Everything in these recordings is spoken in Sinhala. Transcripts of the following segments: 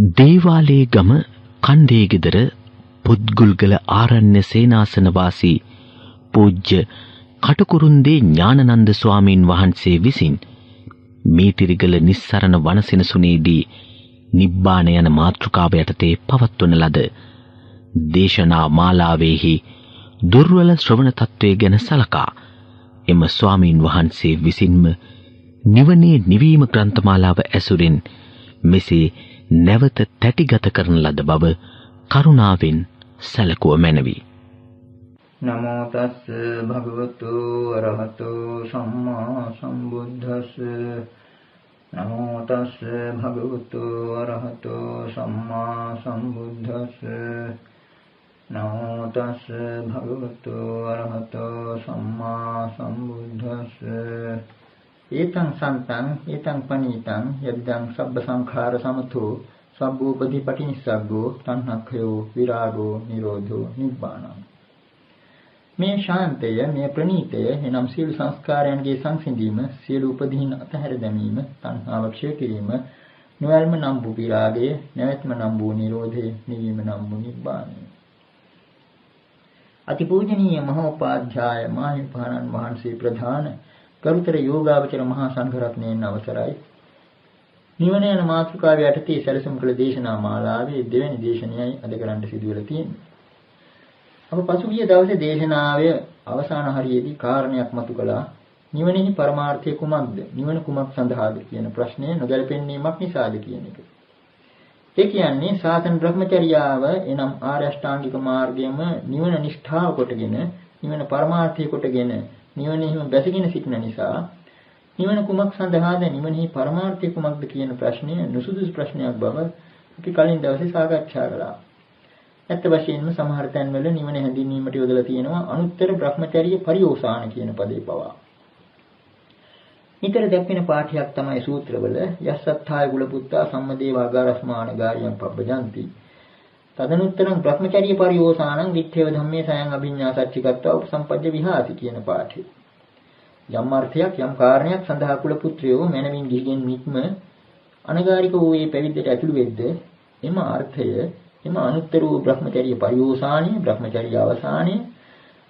දේවාලේ ගම කණ්ඩේ ගෙදර පුත්ගුල්ගල ආරණ්‍ය සේනාසන වාසී පූජ්‍ය කටුකුරුන්දී ඥානනන්ද ස්වාමීන් වහන්සේ විසින් මීතිරිගල නිස්සරණ වනසෙනසුනේදී නිබ්බාන යන මාතෘකාව යටතේ පවත්වන ලද දේශනා මාලාවේහි දුර්වල ශ්‍රවණ තත්වයේ ගැන සලකා එම ස්වාමීන් වහන්සේ විසින්ම නිවනේ නිවීම ග්‍රන්ථමාලාව ඇසුරින් මෙසේ නැවත තැටිගත කරන ලද බව කරුණාවෙන් සැලකුව මැනවි. නමෝ තස් භගවතු අරහතෝ සම්මා සම්බුද්දස්ස. නමෝ තස් භගවතු අරහතෝ සම්මා සම්බුද්දස්ස. නමෝ තස් භගවතු අරහතෝ සම්මා සම්බුද්දස්ස. ඒතං සන්තං ඒතං පනීතං යද්දං සබ්බ සංඛාර සමතෝ සබ්බෝපදී පටිනිස්සග්ගෝ තණ්හක්ඛයෝ විරාගෝ නිරෝධෝ නිබ්බානං. මේ ශාන්තය, මේ ප්‍රණීතය එනම් සියලු සංස්කාරයන්ගේ සංසිඳීම, සියලු උපදීන් අතහැර දැමීම, තණ්හාව ක්ෂය කිරීම, නොයල්ම නම් වූ විරාගය, නැවැත්ම නම් වූ නිරෝධය, නිවීම නම් වූ නිබ්බානය. අතිපූජනීය මහෝපාධ්‍යාය මාහිමිපාණන් වහන්සේ ප්‍රධාන ගරුතර යෝගාවචර මහා සංඝරත්නයන් අවසරයි. නිවන යන මාතෘකාව යටතේ සැලසුම් කළ දේශනා මාලාවේ දෙවැනි දේශනයයි අද කරන්න සිදු වෙලා තියෙන්නේ. අප පසුගිය දවසේ දේශනාවේ අවසාන හරියේදී කාරණයක් මතු කළා. නිවනෙහි පරමාර්ථය කුමක්ද? නිවන කුමක් සඳහාද කියන ප්‍රශ්නය නොගැලපෙන්නේමක් නිසාද කියන එක. ඒ කියන්නේ සාතන් බ්‍රහ්මචර්යාව එනම් ආර්ය අෂ්ටාංගික මාර්ගයම නිවන නිෂ්ඨාව කොටගෙන, නිවන පරමාර්ථය කොටගෙන නිවනෙහිම බැසගෙන සිටින නිසා නිවන කුමක් සඳහාද, නිවනෙහි පරමාර්ථය කුමක්ද කියන ප්‍රශ්නය නුසුදුසු ප්‍රශ්නයක් බව අපි කලින් දවසේ සාකච්ඡා කළා. ඇත්ත වශයෙන්ම සමහර තැන්වල නිවන හැඳින්වීමට යොදලා තියෙනවා අනුත්තර බ්‍රහ්මචර්ය පරිෝසాన කියන පදේ පවා. ඊතර දැක්වෙන පාඨයක් තමයි සූත්‍රවල යස්සත්ථාය ගුලපුත්තා සම්මදේවාගාරස්මාන ගාරියම් පබ්බජන්ති. තදනුත්තරං බ්‍රහ්මචර්ය පරිෝසానං විත්තේව ධම්මේ සයං අභිඤ්ඤා සච්චිකත්වා උපසම්පජ්ජ විහාති කියන පාඨය. යම් අර්ථයක් යම් කාරණයක් සඳහා කුල පුත්‍රයෝ මනමින් ගිහිගෙන් නික්ම අනගාരിക වූ මේ පැවිද්දට ඇතුළු වෙද්ද එම අර්ථය එම අනුත්තර වූ බ්‍රහ්මචර්ය පරිෝසාණය බ්‍රහ්මචර්ය අවසානය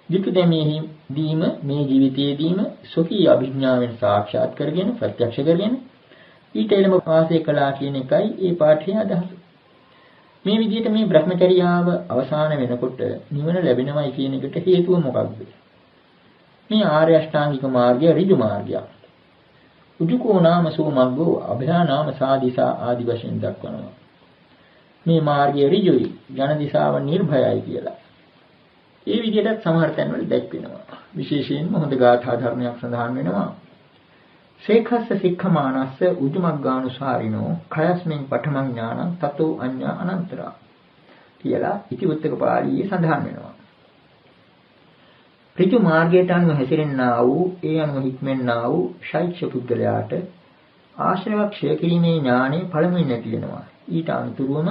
විකදමෙහි දීම මේ ජීවිතයේදීම සොකී අභිඥාවෙන් සාක්ෂාත් කරගෙන ප්‍රත්‍යක්ෂ කරගෙන ඊට එළම වාසය කළා කියන එකයි මේ පාඨයේ අදහස. මේ විදිහට මේ බ්‍රහ්මචර්යාව අවසාන වෙනකොට නිවන ලැබෙනවයි කියන එකට හේතුව මොකක්ද? මේ ආර්ය අෂ්ටාංගික මාර්ගය ඍජු මාර්ගයක්. උජුකෝ නාම සෝමග්ගෝ අභයා නාම සාදිසා ආදි වශයෙන් දක්වනවා. මේ මාර්ගය ඍජුයි, ජන දිශාව නිර්භයයි කියලා. ඒ විදිහට සමහර තැන්වල දැක්වෙනවා. විශේෂයෙන්ම හොඳ ගාථා ධර්මයක් සඳහන් වෙනවා. සේඛස්ස සික්ඛමානස්ස උජුමග්ගානුසාරිනෝ khයස්මින් පඨමං ඥානං තතෝ අඤ්ඤා අනන්තරා කියලා ඉතිවුත්තක පාළියේ සඳහන් වෙනවා. ඍජු මාර්ගයට අනුව හැසිරෙන්නා වූ ඒ අනුව හික්මෙන්නා වූ ශෛක්ෂ පුද්ගලයාට ආශ්‍රව ක්ෂය කිරීමේ ඥානෙ පළමුවෙන් නැති වෙනවා. ඊට අනුතුරුවම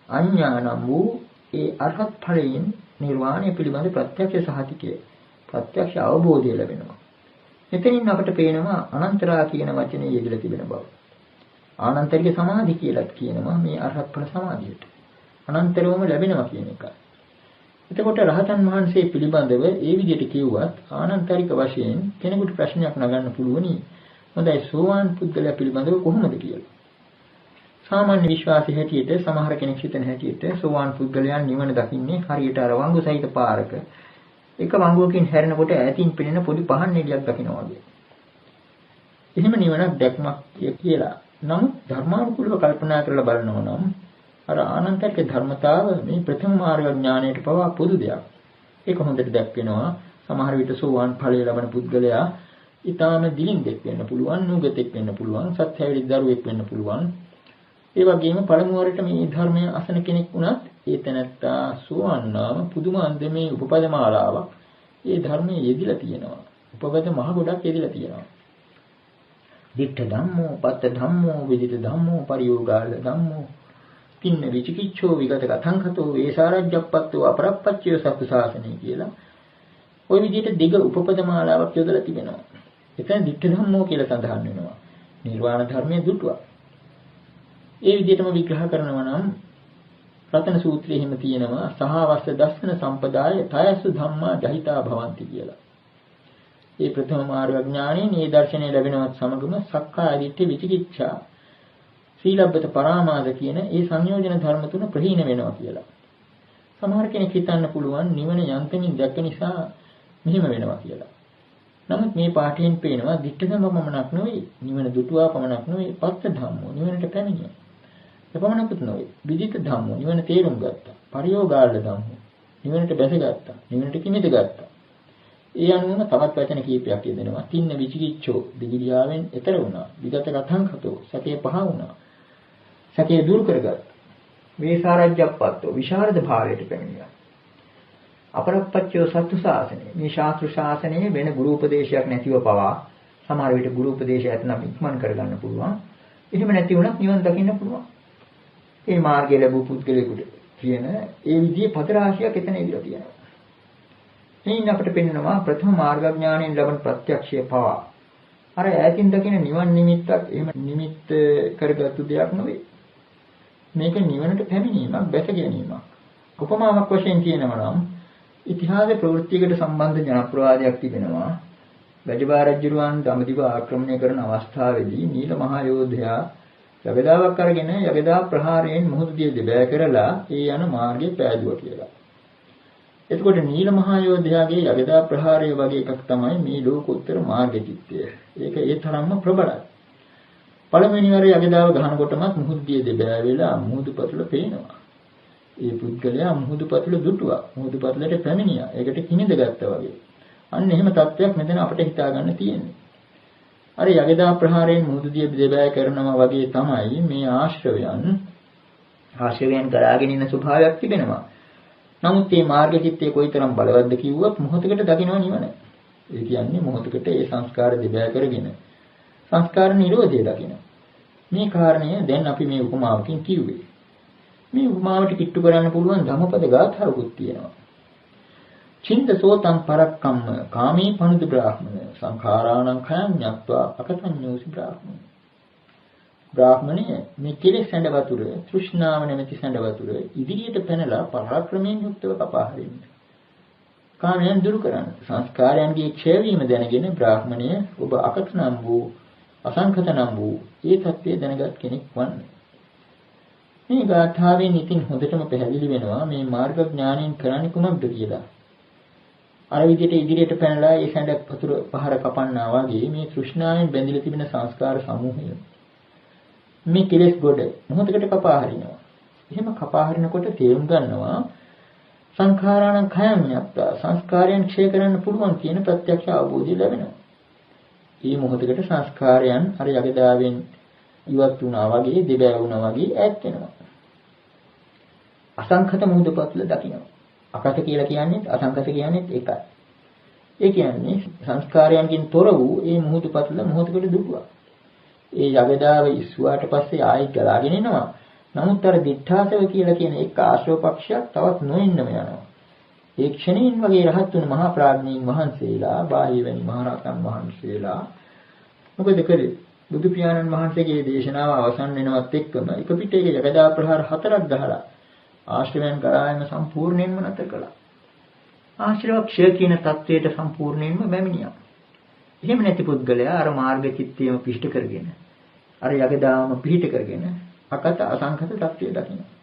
අඥානම් වූ ඒ අරහත් ඵලයෙන් නිර්වාණය පිළිබඳ ප්‍රත්‍යක්ෂ සහතිකය, ප්‍රත්‍යක්ෂ අවබෝධය ලැබෙනවා. මෙතනින් අපට පේනවා අනන්තරා කියන වචනේ යෙදලා තිබෙන බව. ආනන්තරික සමාධි කියලාත් කියනවා මේ අරහත් ඵල සමාධියට. අනන්තරවම ලැබෙනවා කියන එකයි. එතකොට රහතන් වහන්සේ පිළිබඳව ඒ විදිහට කිව්වත් ආනන්තරික වශයෙන් කෙනෙකුට ප්‍රශ්නයක් නගන්න පුළුවනි. හොඳයි සෝවාන් පුද්ගලයා පිළිබඳව කොහොමද කියලා. සාමාන්‍ය විශ්වාසයේ හැටියට සමහර කෙනෙක් හිතන හැටියට සෝවාන් පුද්ගලයන් නිවන දකින්නේ හරියට අර වංගු සහිත පාරක එක වංගුවකින් හැරෙනකොට ඈතින් පෙනෙන පොඩි පහන් එළියක් දකිනවා වගේ. එහෙම නිවනක් දැක්මක් කියලා. නමුත් ධර්මානුකූලව කල්පනා කරලා බලනවා නම් අර ආනන්තරික ධර්මතාව මේ ප්‍රථම මාර්ග ඥානයට පවා පොදු දෙයක්. ඒක හොඳට දැක්වෙනවා. සමහර විට සෝවාන් ඵලය ලබන පුද්ගලයා ඊටාම දිලින්දෙක් වෙන්න පුළුවන්, නුගතෙක් වෙන්න පුළුවන්, සත්‍යවිද දරුවෙක් වෙන්න පුළුවන්. ඒ වගේම පළමු වරට මේ ධර්මය අසන කෙනෙක් වුණත් ඒ තැනත්තා සෝවාන් නාම පුදුම අන්දමේ උපපදමාලාවක් ඒ ධර්මයේ යෙදිලා තියෙනවා. උපපද මහ ගොඩක් යෙදිලා තියෙනවා. දිට්ඨ ධම්මෝ, පත්ත ධම්මෝ, විදිත ධම්මෝ, පරියෝගාල ධම්මෝ, තින්න විචිකිච්ඡෝ විගත කතංකතෝ වේසාරජ්ජප්පත්තෝ අපරප්පච්චය සත්තු ශාසනය කියලා ওই විදිහට දිග උපපදමාලාවක් යොදලා තිබෙනවා. එතන දිට්ඨ ධම්මෝ කියලා සඳහන් වෙනවා. නිර්වාණ ධර්මයේ දුටුවා. ඒ විදිහටම විග්‍රහ කරනවා නම් රතන සූත්‍රයේ හිම තියෙනවා සහවස්ස දස්සන සම්පදාය තයසු ධම්මා ජහිතා භවಂತಿ කියලා. මේ ප්‍රථම මාර්ග ඥානයේ මේ දර්ශනය ලැබෙනවත් සමගම සක්කාය දිට්ඨි විචිකිච්ඡා සීලබ්බත පරාමාද කියන ඒ සංයෝජන ධර්ම තුන ප්‍රහීන වෙනවා කියලා. සමහර කෙනෙක් හිතන්න පුළුවන් නිවන යන්තමින් දැක්ක නිසා මෙහෙම වෙනවා කියලා. නමුත් මේ පාඨයෙන් පේනවා දිට්ඨ ධම්ම පමණක් නෙවෙයි නිවන දුටුවා පමණක් නෙවෙයි පස්ස ධම්මෝ නිවනට පැමිණිය. එපමණකුත් නෙවෙයි විදිත ධම්මෝ නිවන තේරුම් ගත්තා. පරියෝගාල්ල ධම්මෝ නිවනට බැසගත්තා. නිවනට කිමිද ගත්තා. ඒ අනුවම තවත් වචන කීපයක් යෙදෙනවා. තින්න විචිකිච්ඡෝ දිගිරියාවෙන් එතර වුණා. විගත කතංකතෝ සකේ පහ වුණා. සකේ දුරු කරගත්තා. වේසාරජ්ජප්පත්තෝ විශාරද භාවයට පැමිණියා. අපරප්පච්චෝ සත්තු ශාසනය. මේ ශාස්ත්‍ර ශාසනයේ වෙන ගුරු උපදේශයක් නැතිව පවා සමහර විට ගුරු උපදේශය ඇතනම් ඉක්මන් කරගන්න පුළුවන්. එහෙම නැති වුණත් නිවන් දකින්න පුළුවන්. මේ මාර්ගය ලැබූ පුද්ගලයෙකුට කියන ඒ විදිහේ පද රාශියක් එතන ඉදිරිය තියෙනවා. මේන් අපිට පෙන්වනවා ප්‍රථම මාර්ගඥාණයෙන් ලැබෙන ප්‍රත්‍යක්ෂය පවා අර ඈතින් දකින නිවන් නිමිත්තක් එහෙම නිමිත්ත කරගත්තු දෙයක් නෙවෙයි. මේක නිවනට පැමිණීමක්, බැස ගැනීමක්. උපමාවක් වශයෙන් කියනවා නම් ඉතිහාස ප්‍රවෘත්තියකට සම්බන්ධ ජනප්‍රවාදයක් තිබෙනවා. වැජිබා රජුරුවන් දඹදිව ආක්‍රමණය කරන අවස්ථාවේදී නීල මහා යෝධයා යගදාවක් අරගෙන යගදා ප්‍රහාරයෙන් මුහුදු දිය දෙබෑ කරලා ඒ යන මාර්ගය පෑදුවා කියලා. එතකොට නීල මහා යෝධයාගේ යගදා ප්‍රහාරය වගේ එකක් තමයි මේ ලෝකෝත්තර මාර්ග චිත්තය. ඒක ඒ තරම්ම ප්‍රබලයි. පළවෙනි වර යගදාව ගහනකොටමත් මුහුදු දිය දෙබෑ වෙලා මුහුදු පතුල පේනවා. ඒ පුද්ගලයා මුහුදු පතුල දුටුවා. මුහුදු පතුලට පැමිණියා. ඒකට කිනිද ගත්තා වගේ. අන්න එහෙම තත්ත්වයක් මෙතන අපිට හිතා ගන්න තියෙන්නේ. අර යගදා ප්‍රහාරයෙන් මුහුදු දිය දෙබෑ කරනවා වගේ තමයි මේ ආශ්‍රවයන් කරාගෙන ඉන්න ස්වභාවයක් තිබෙනවා. නමුත් මේ මාර්ග චිත්තය කොයිතරම් බලවත්ද කිව්වොත් මොහොතකට දකින්න නිවන. ඒ කියන්නේ මොහොතකට ඒ සංස්කාර දෙබෑ කරගෙන සංස්කාර නිරෝධය දකින්න. මේ කාරණය දැන් අපි මේ උපමාවකින් කිව්වේ. මේ උපමාවට කිට්ටු කරන්න පුළුවන් ධම්මපද ගාථාවකුත් තියෙනවා. චින්තසෝතං පරක්කම්ම කාමී පනුදු බ්‍රාහ්මණ සංඛාරාණං khයං ඤත්වා අකතඤ්ඤෝසි බ්‍රාහ්මණ. බ්‍රාහ්මණය මේ කෙලෙස් සැඬ වතුර තෘෂ්ණාව නැමැති සැඬ වතුර ඉදිරියට පැනලා පරාක්‍රමයෙන් යුක්තව කපා හරින්න. කාමයන් දුරු කරන්න. සංස්කාරයන්ගේ ක්ෂය වීම දැනගෙන බ්‍රාහ්මණය ඔබ අකත නම් වූ අසංඛත නම් වූ ඒ தත්ත්වය දැනගත් කෙනෙක් වන්නේ. මේ ගාථාවෙන් ඉතින් හොඳටම පැහැදිලි වෙනවා මේ මාර්ග ඥාණයෙන් කරන්නේ කුමක්ද කියලා. අර විදිහට ඉදිරියට පැනලා ඒ සැඬ වතුර පහර කපන්නා වගේ මේ තෘෂ්ණාවෙන් බැඳිලා තිබෙන සංස්කාර සමූහය මේ කෙලෙස් ගොඩ මොහොතකට කපා හරිනවා. එහෙම කපා හරිනකොට තේරුම් ගන්නවා සංඛාරාණං khයං ඤත්වා සංස්කාරයන් ක්ෂය කරන්න පුළුවන් කියන ප්‍රත්‍යක්ෂ අවබෝධය ලැබෙනවා. මේ මොහොතකට සංස්කාරයන් අර යගදාවෙන් ඉවත් වුණා වගේ දෙබෑ වුණා වගේ ඈත් වෙනවා. අසංඛත මුහුදුපත්ල දකිනවා. අකත කියලා කියන්නේ අසංඛත කියන්නේ එකයි. ඒ කියන්නේ සංස්කාරයන්ගෙන් තොර වූ මේ මුහුදුපත්ල මොහොතකට දුටුවා. ඒ යගදාව ඉස්සුවාට පස්සේ ආයි ගලාගෙන එනවා. නමුත් අර දිඨාසව කියලා කියන එක් ආශ්‍රව පක්ෂයක් තවත් නොඉන්නම යනවා. ඒ ක්ෂණින් වගේ රහත් වුණු මහා ප්‍රඥාන් වහන්සේලා, බාහිය වැනි මහරහතන් වහන්සේලා මොකද කළේ? බුදු පියාණන් වහන්සේගේ දේශනාව අවසන් වෙනවත් එක්කම එක පිටේක යගදා ප්‍රහාර 4ක් ගහලා ආශ්‍රවයන් කරායම සම්පූර්ණයෙන්ම නැතර කළා. ආශ්‍රව ක්ෂය කියන தത്വයට සම්පූර්ණයෙන්ම බැමිණියා. එහෙම නැති පුද්ගලයා අර මාර්ග චිත්තයම පිහිට කරගෙන අර යගදාම පිහිට කරගෙන අකත අසංඛත தත්ත්වය දකින්න.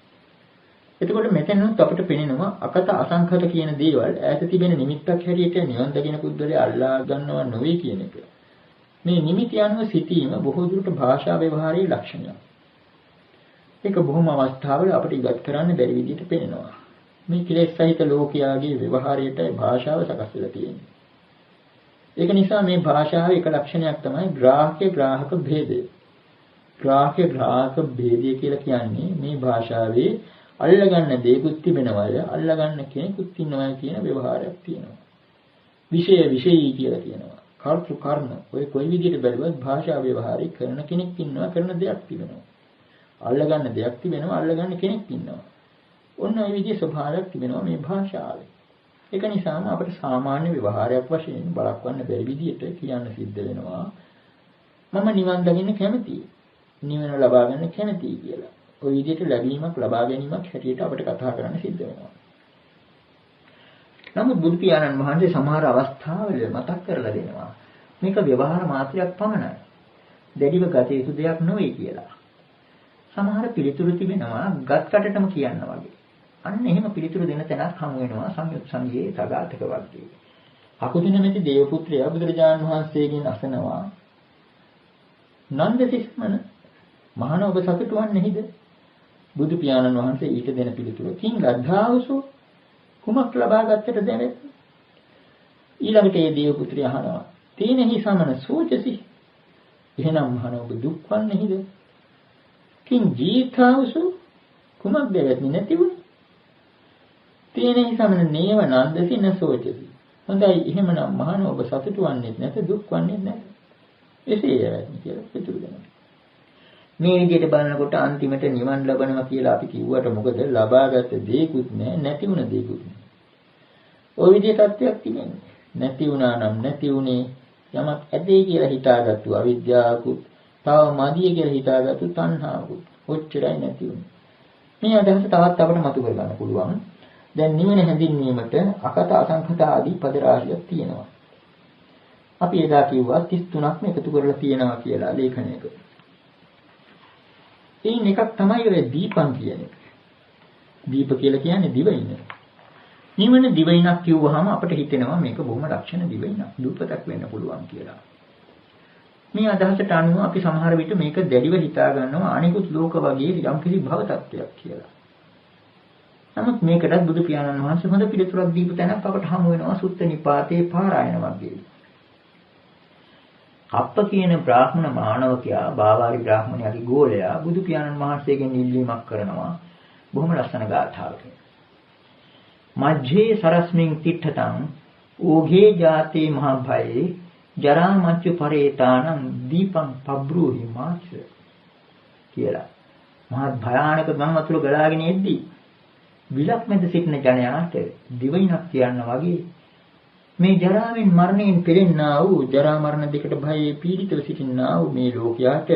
එතකොට මෙතනත් අපිට පේනවා අකත අසංඛත කියන දේවල් ඈත තිබෙන නිමිත්තක් හැටියට නිවන් දකින පුද්ගලයා අල්ලා ගන්නව නෙවෙයි කියන එක. මේ නිමිති අනුව සිටීම බොහෝ දුරට භාෂා ව්‍යවහාරයේ ලක්ෂණයක්. ඒක බොහොම අවස්ථාවල අපිට ඉවත් කරන්න බැරි විදිහට පේනවා. මේ කෙලෙස් සහිත ලෝකයාගේ ව්‍යවහාරයට භාෂාව සකස් වෙලා තියෙන්නේ. ඒක නිසා මේ භාෂාවේ එක ලක්ෂණයක් තමයි ග්‍රාහක භේදය. ග්‍රාහක භේදය කියලා කියන්නේ මේ භාෂාවේ අල්ලගන්න දේකුත් තිබෙනවය අල්ලගන්න කෙනෙකුත් ඉන්නවය කියන ව්‍යවහාරයක් තියෙනවා. විෂයී කියලා කියනවා. කර්තෘ කර්ම ඔය කොයි විදිහට බැලුවත් භාෂා ව්‍යවහාරය කරන කෙනෙක් ඉන්නවා කරන දෙයක් තිබෙනවා. අල්ලගන්න දෙයක් තිබෙනවා අල්ලගන්න කෙනෙක් ඉන්නවා. ඔන්න ඔය විදිහේ ස්වභාවයක් තිබෙනවා මේ භාෂාවේ. ඒක නිසාම අපිට සාමාන්‍ය ව්‍යවහාරයක් වශයෙන් බලක්වන්න බැරි විදිහට කියන්න සිද්ධ වෙනවා. මම නිවන් දකින්න කැමතියි. නිවන ලබා ගන්න කැමතියි කියලා. ওই විදිහට ලැබීමක් ලබා ගැනීමක් හැටියට අපිට කතා කරන්න සිද්ධ වෙනවා. නමුත් බුදු පියාණන් වහන්සේ සමහර අවස්ථාවල මතක් කරලා දෙනවා මේක ව්‍යවහාර මාත්‍රයක් පමණයි. දැඩිව ගත යුතු දෙයක් නෙවෙයි කියලා. සමහර පිළිතුරු තිබෙනවා ගත්කටටම කියන්න වගේ. අන්න එහෙම පිළිතුරු දෙන තැනක් හමු වෙනවා සංයුත් සංගයේ සගතක වර්ගයේ. අකුදින මෙති දේව පුත්‍රයා බුදුරජාණන් වහන්සේගෙන් අසනවා නන්දසිස්මන මහණ ඔබ සතුටු වන්නේහිද? බුදු පියාණන් වහන්සේ ඊට දෙන පිළිතුර කිං ලද්ධාවසු කුමක් ලබා ගත්තට දැනෙත් ඊළඟට ඒ දේව පුත්‍රය අහනවා තේනෙහි සමන සෝචසි එහෙනම් මහණ ඔබ දුක් වන්නේහිද? කිං ජීතාවසු කුමක් දැවෙත් නැතිව තේනෙහි සමන නේව නන්දසි නසෝචසි හොඳයි එහෙමනම් මහණ ඔබ සතුටු වන්නේ නැත දුක් වන්නේ නැත එසේ යවන්නේ කියලා පිටුරු දෙනවා. මේ විදිහට බලනකොට අන්තිමට නිවන් ලබනවා කියලා අපි කිව්වට මොකද ලබාගත් දේකුත් නැහැ නැති වුණ දේකුත් නැහැ. ওই විදිහේ තත්ත්වයක් තිබෙන්නේ. නැති වුණා නම් නැති උනේ යමක් ඇදේ කියලා හිතාගත්තු අවිද්‍යාවකුත් තව මදිය කියලා හිතාගත්තු තණ්හාවකුත් ඔච්චරයි නැති උනේ. මේ අදහස තවත් අපිට මතු කර ගන්න පුළුවන්. දැන් නිවන හැඳින්වීමට අකත අසංඛත ආදී පද රාශියක් තියෙනවා. අපි එදා කිව්වා 33ක්ම එකතු කරලා තියෙනවා කියලා ලේඛනයක. ඒන් එකක් තමයි ඔය දීපං කියන්නේ. දීප කියලා කියන්නේ දිවයින. නිවන දිවයිනක් කිව්වහම අපිට හිතෙනවා මේක බොහොම ලක්ෂණ දිවයිනක්. දුපතක් වෙන්න පුළුවන් කියලා. මේ අදහසට අනුව අපි සමහර විට මේක දැඩිව හිතා ගන්නවා අනිකුත් ලෝක වගේ යම්කිසි භව තත්ත්වයක් කියලා. නමුත් මේකටත් බුදු පියාණන් වහන්සේ හොඳ පිළිතුරක් දීපු තැනක් අපට හමු වෙනවා සුත්ත නිපාතේ පාරායන වර්ගයේ. අප්ප කියන බ්‍රාහ්මණ මානවකයා බාවාරි බ්‍රාහ්මණයාගේ ගෝලයා බුදු පියාණන් වහන්සේගෙන් ඉල්ලීමක් කරනවා බොහොම ලස්සන ගාථාවකින්. මජ්ජේ සරස්මින් තිට්ඨතං ඕඝේ ජාතේ මහභයේ ජරා මච්චු පරේතානං දීපං පබ්‍රූහි මාච කියලා. මහත් භයානක ගම් වතුර ගලාගෙන එද්දී විලක් මැද සිටින ජනයාට දිවයිනක් කියන්න වගේ මේ ජරාවෙන් මරණයෙන් පෙළෙන්නා වූ ජරා මරණ දෙකට භයයේ පීඩිතව සිටින්නා වූ මේ ලෝකයාට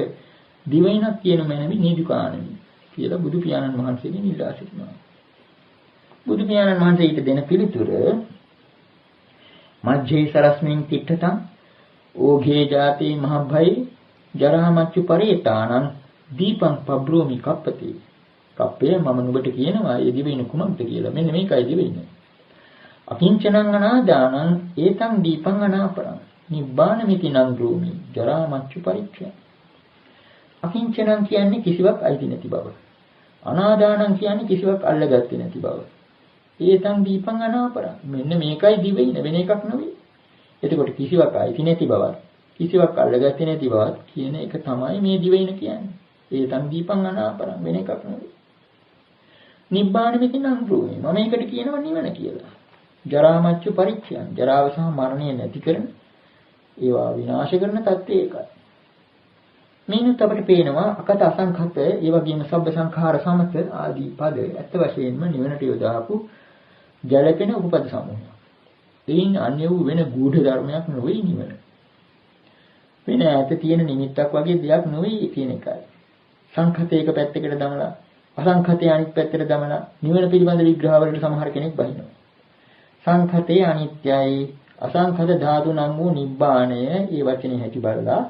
දිවයිනක් කියන මැනවි නීදුකාණනි කියලා බුදු පියාණන් වහන්සේගෙන් ඉල්ලා සිටිනවා. බුදු පියාණන් වහන්සේ ඊට දෙන පිළිතුර මජ්ජේ සරස්මින් තිට්ඨතං ඕඝේ ජාතේ මහභයේ ජරා මච්චු පරේතානං දීපං පබ්‍රෝමි කප්පති. කප්පේ මම නුඹට කියනවා ඒ දිවයින කුමක්ද කියලා. මෙන්න මේකයි දිවයින. අකිංචනං අනාදානං ඒතං දීපං අනාපරං නිබ්බාන මිති නං රෝමි ජරා මච්චු පරික්ඛය. අකිංචනං කියන්නේ කිසිවක් අයිති නැති බව. අනාදානං කියන්නේ කිසිවක් අල්ලගත්තේ නැති බව. ඒතං දීපං අනාපරං මෙන්න මේකයි දිවයින වෙන එකක් නෙවෙයි. එතකොට කිසිවක් අයිති නැති බවත් කිසිවක් අල්ලගත්තේ නැති බවත් කියන එක තමයි මේ දිවයින කියන්නේ. ඒතං දීපං අනාපරං වෙන එකක් නෙවෙයි. නිබ්බාන මිති නං රෝමි මම මේකට කියනවා නිවන කියලා. ජරා මච්චු පරික්ඛයන් ජරාව සහ මරණය නැති කරන ඒවා විනාශ කරන தත්ත්වය ඒකයි. මේනත් අපිට පේනවා අකත අසංඛත ඒ වගේම සබ්බ සංඛාර සමත ආදී පද ඇත්ත වශයෙන්ම නිවනට යොදාපු ජලපෙන උපපද සමූහය. එයින් අන්‍ය වූ වෙන ගූඪ ධර්මයක් නොවේ නිවන. වෙන ඈත තියෙන නිමිත්තක් වගේ දෙයක් නොවේ කියන එකයි. සංඛතේ එක පැත්තකට දමලා අසංඛතේ අනිත් පැත්තට දමලා නිවන පිළිබඳ විග්‍රහවලට සමහර කෙනෙක් බහිනවා. සංඛතේ අනිත්‍යයි අසංඛත ධාතු නම් වූ නිබ්බාණය ඒ වචනේ හැටි බලලා